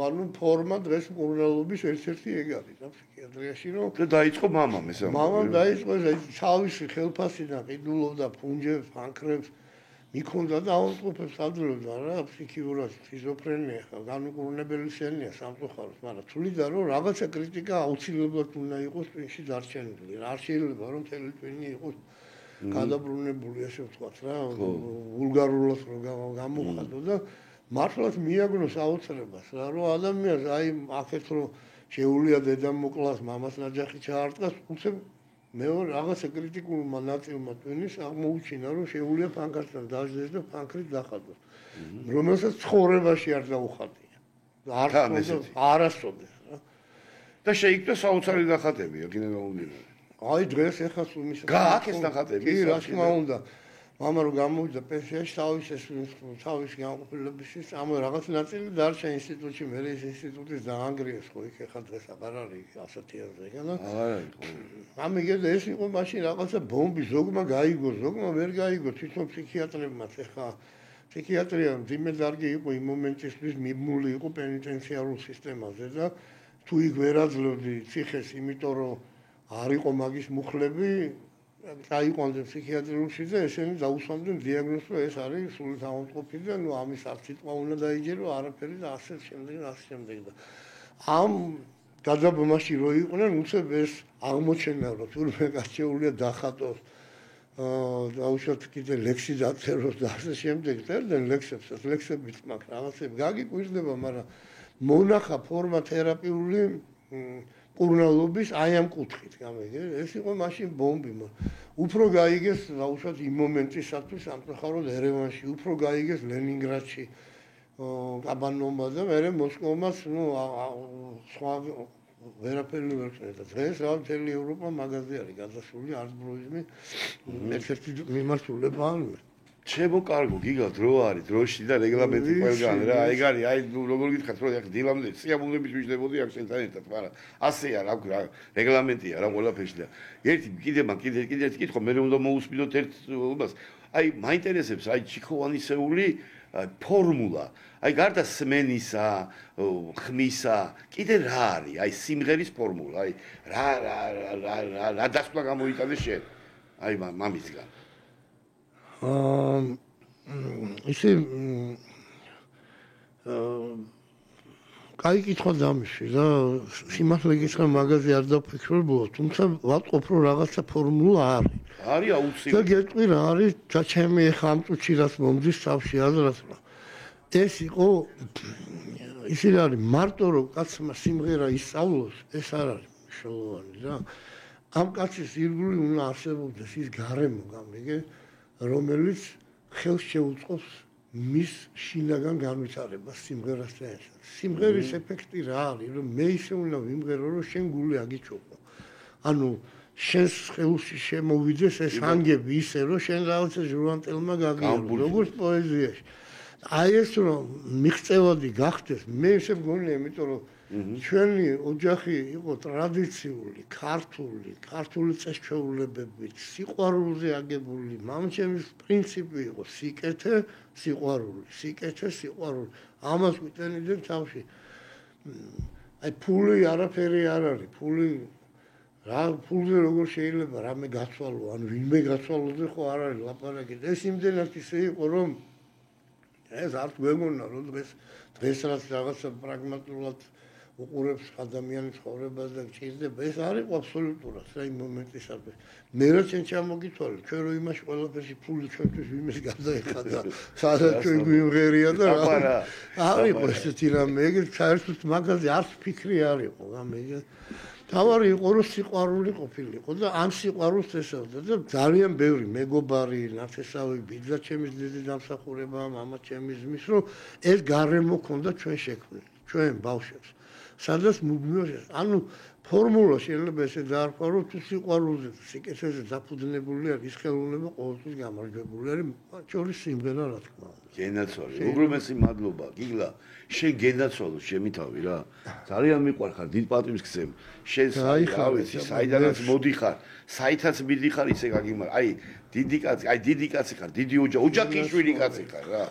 ანუ ფორმა დღეს მკურნალობის ერთ-ერთი ეგ არის და ფსიქიატრიაში რომ და დაიწყო მამამ ეს მამამ დაიწყო ეს თავისი ხელფასიდან ყიდულობდა ფუნჯებს ფანქრებს მიქონდა და აუწყობებს ადროდა რა ფსიქიურად სქიზოფრენია ხა განუკურნებელი შენია სამწუხაროდ მაგრამ თვლიდა რომ რაღაცა კრიტიკა აუცილებლად უნდა იყოს პრინციპში დარჩენილი არ შეიძლება რომ მთელი ტვინი იყოს გადაბრუნებული ესე ვთქვათ რა ვულგარულად რომ გამოხატო და მართლაც მიაგნოს აუცილებლად რა რომ ადამიანს აი აქეთ რომ შეუულია დედამ მოკლას მამას ნაჯახი ჩაარტყას უცებ მეორე რაღაცა კრიტიკულმა ნაწილმა ტვინის აღმოუჩინა რომ შეუულია ფანქრთან დაждდეს და ფანქრით დახატოს რომელსაც ცხოვრებაში არ დაუხატია არასოდეს რა და შეიქმნა საოცარი დახატები აქედან გამომდინარე აი დღეს ეხლა სულ მის გააკეთეს დახატები კი რა თქმა უნდა მამა რომ გამოვიდა პენსიაში თავის განყოფილებისთვის ამ რაღაც ნაწილი დარჩა ინსტიტუტში მე ეს ინსტიტუტის დაანგრიეს ხო იქ ეხლა დღეს აღარ არის 100-იანზე და ამიგე ეს იყო მაშინ რაღაცა ბომბი ზოგმა გაიგო ზოგმა ვერ გაიგო თვითონ ფსიქიატრებმაც ეხლა ფსიქიატრია მძიმე დარგი იყო იმ მომენტისთვის მიბმული იყო პენიტენციარულ სისტემაზე და თუ იქ ვერ აძლევდი ციხეს იმიტომ რომ არ იყო მაგის მუხლები დაიყვანდნენ ფსიქიატრიულში და ესენი დაუსვამდნენ დიაგნოზს რომ ეს არის სულით ავადმყოფი და ნუ ამის არ სიტყვა უნდა დაიჯერო არაფერი და ასე შემდეგ და ამ გადაბმაში რო იყვნენ უცებ ეს აღმოჩენა რომ თურმე გასწეულია დახატოს დაუშვათ კიდე ლექსი დაწეროს და ასე შემდეგ წერდნენ ლექსებიც მაგრამ რაღაცები გაგიკვირდება მაგრამ მონახა ფორმა თერაპიული კურნალობის აი ამ კუთხით გამიგე ეს იყო მაშინ ბომბი უფრო გაიგეს დაუშვათ იმ მომენტისათვის სამწუხაროდ ერევანში უფრო გაიგეს ლენინგრადში კაბანოვმა და მე მოსკოვმაც ნუ სხვა ვერაფერი ვერ ხდება დღეს რა მთელი ევროპა მაგაზე არის გადასული არტბროიზმი ერთ-ერთი მიმართულება არის ჩემო კარგო გიგა დრო არის დროში და რეგლამენტი ყველგან რა ეგ არის აი როგორ გითხართ რომ ახლა დილამდე სიამოვნებით ვიждებოდი აქ შენთან ერთად მაგრამ ასეა რა რეგლამენტია რა ყველაფერში და ერთი კიდე კითხვა მე უნდა მოусმინოთ ერთ უბას აი მაინტერესებს აი ჩიქოვანისეული ფორმულა აი გარდა სმენისა ხმისა კიდე რა არის აი სიმღერის ფორმულა აი რა დასკვნა გამოიტანე შენ აი მამისგან ისე კაი კითხვა დამიშვი რა სიმართლე გითხრა მაგაზე არ დავფიქრებულა თუმცა ვატყობ რომ რაღაცა ფორმულა არის აუცილებლად და გეტყვი რა არის ჩემი ახლა ამ წუთში რაც მომდის თავში აზრად ეს იყო ისე არის მარტო რომ კაცმა სიმღერა ისწავლოს ეს არ არის მნიშვნელოვანი რა ამ კაცის ირგვლივ უნდა არსებობდეს ის გარემო გამიგე რომელიც ხელს შეუწყობს მის შინაგან განვითარებას სიმღერასთან ერთად. სიმღერის ეფექტი რა არის, რომ მე ისე უნდა ვიმღერო, რომ შენ გული აგიჩოყო. ანუ შენს ხელში შემოვიდეს ეს ანგები ისე, რომ შენ რაღაცა ჟურნალტელმა გაგიარო, როგორც პოეზიაში. აი ეს რომ მიღწევადი გახდეს, მე ისე მგონია, იმიტომ რომ ჩვენი ოჯახი იყო ტრადიციული, ქართული წესჩვეულებებით, სიყვარულზე აგებული. მამჩემის პრინციპი იყო სიკეთე, სიყვარული. ამას ვიტენიდან თავში. აი ფული არაფერი არ არის, ფულზე როგორ შეიძლება რამე გაცვალო, ან ვინმე გაცვალოზე ხო არ არის ლაპარაკი. ეს იმდენად ისე იყო, რომ ეს არ გვეგონა, რომ დღეს რაც რაღაცა პრაგმატულად უყურებს ადამიანის ცხოვრებას და გჭირდება, ეს არ იყო აბსოლუტურად რა იმ მომენტისათვის. მე რა ჩვენ ჩამოგითვალე, ჩვენ რო იმაში ყველაფერში ფული ჩვენთვის ვიმეს გადაეხადა, სადაც ჩვენ გვიმღერია და რა. არ იყო ესეთი რამე, ეგრე საერთოდ მაგაზე არც ფიქრი არ იყო, გამიგე. თავარი იყო რომ სიყვარული ყოფილიყო და ამ სიყვარულს ესავდა და ძალიან ბევრი მეგობარი, ნათესავი, ბიძა ჩემის დიდი დამსახურება, მამა ჩემის მის რომ ეს გარემო ქონდა ჩვენ შექმნილი, ჩვენ ბავშვებს. სადაც მუდმივად ანუ ფორმულა შეიძლება ესე დაარქვა რომ თუ სიყვარულზე სიკეთეზე დაფუძნებული არის ის ხელოვნება ყოველთვის გამარჯვებული არის შორის სიმღერა რა თქმა უნდა გენაცვალე უგრომესი მადლობა გიგლა შენ გენაცვალო ჩემი თავი რა ძალიან მიყვარხარ დიდ პატივს გცემ შენ საიდანაც მოდიხარ საითაც მიდიხარ ისე გაგიმარ აი დიდი კაცი ხარ დიდი ოჯახის შვილი კაცი ხარ რა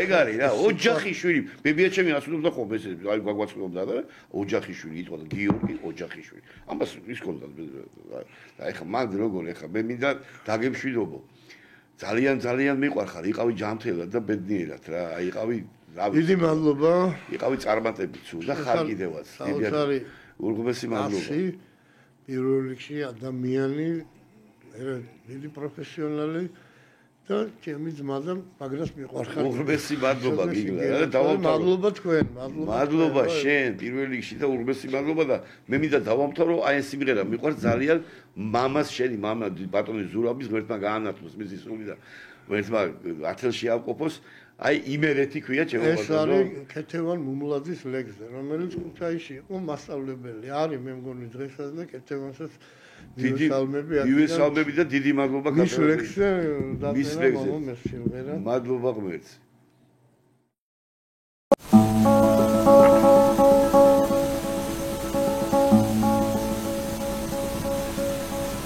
ეგ არის რა ოჯახის შვილი ბებია ჩემი ასულობდა ხოლმე ესე აი გვაგვაცხობდა და ოჯახის შვილი იტყოდა გიორგი ოჯახის შვილი ამას ის ქონდა და ეხა მაგ როგორ ეხა მე მინდა დაგემშვიდობო ძალიან მიყვარხარ, იყავი ჯანმრთელად და ბედნიერად რა, აი იყავი დიდი მადლობა. იყავი წარმატებით სულ და ხარ კიდევაც. საოცარი უღმესი მადლობა. პირველ რიგში ადამიანი, დიდი პროფესიონალი და ჩემი ძმა და მაგრას მიყვარხარ. უღმესი მადლობა გიგლა. დავამთავრო. მადლობა თქვენ, მადლობა შენ პირველ რიგში და უღმესი მადლობა და მე მინდა დავამთავრო აი ეს სიმღერა მიყვარს ძალიან მამას შენი მამა ბატონი ზურაბის ღმერთმა გაანათლოს მისი სული და ღმერთმა ათელში ავყოფოს აი იმერეთი ქვია ჩემო ეს არის ქეთევან მუმლაძის ლეგზე რომელიც ქუთაისში იყო მასწავლებელი არის მე მგონი დღესაც და ქეთევანსაც დიდი სალმები და დიდი მადლობა მის ლეგზე დაწერა მამამ ეს სიმღერა მადლობა ღმერთს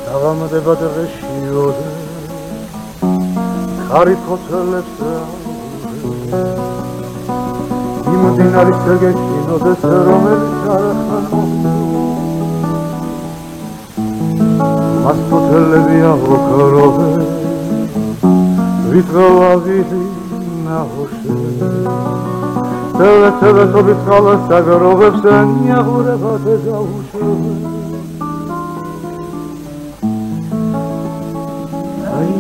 დავამდება დღეშიოდე ხარი ფოთლებს იმდინარის ეგეჩინოდეს რომელიც არახანო მას ფოთლები აღოქროვე ვიტყავავიდი ნაოშე თელეთელე თობით ხალას საგროვებს ნიაღურებად ეძაუშევე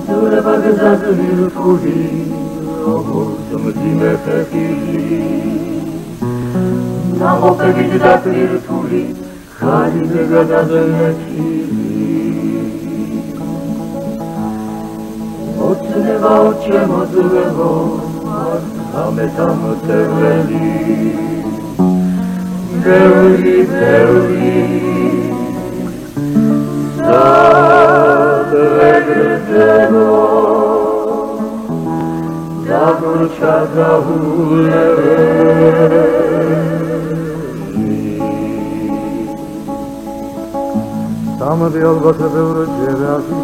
Dura bagazată virturi, ogorul mine fetili. Na ope vidat virturi, care de gadază nechili. Oțneva oce mădulevo, ametam teveli. Deuli. Regretego da bruciata Tam di albate beure gerati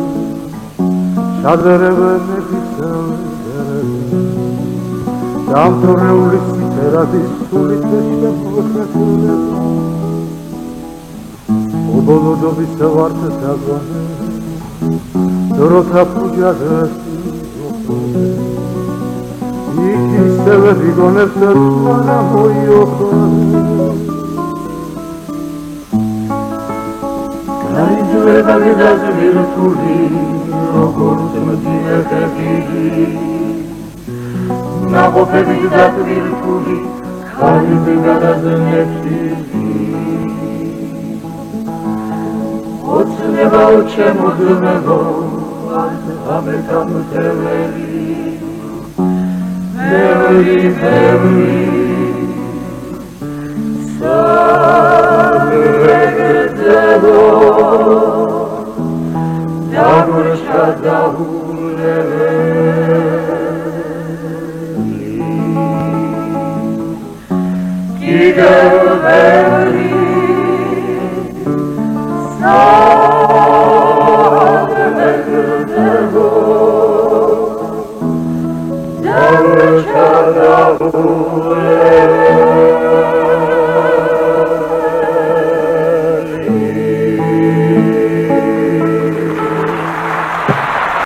Şadere bene pisere Tam torne ulici terati Sulite şepukatule Obolo dobi sevarte tazane Dorota pugiada Iki seve vigonefte Mana moyo Kari dure bagedaz virtuli Ogorte medine fetili Nago pevigdat virtuli Kari begadaz nefili Oțneva oce modlnego Ametam teveli Teveli Saregedego Dagurca davuleveli Kigeveli Saregedego Dagurca davuleveli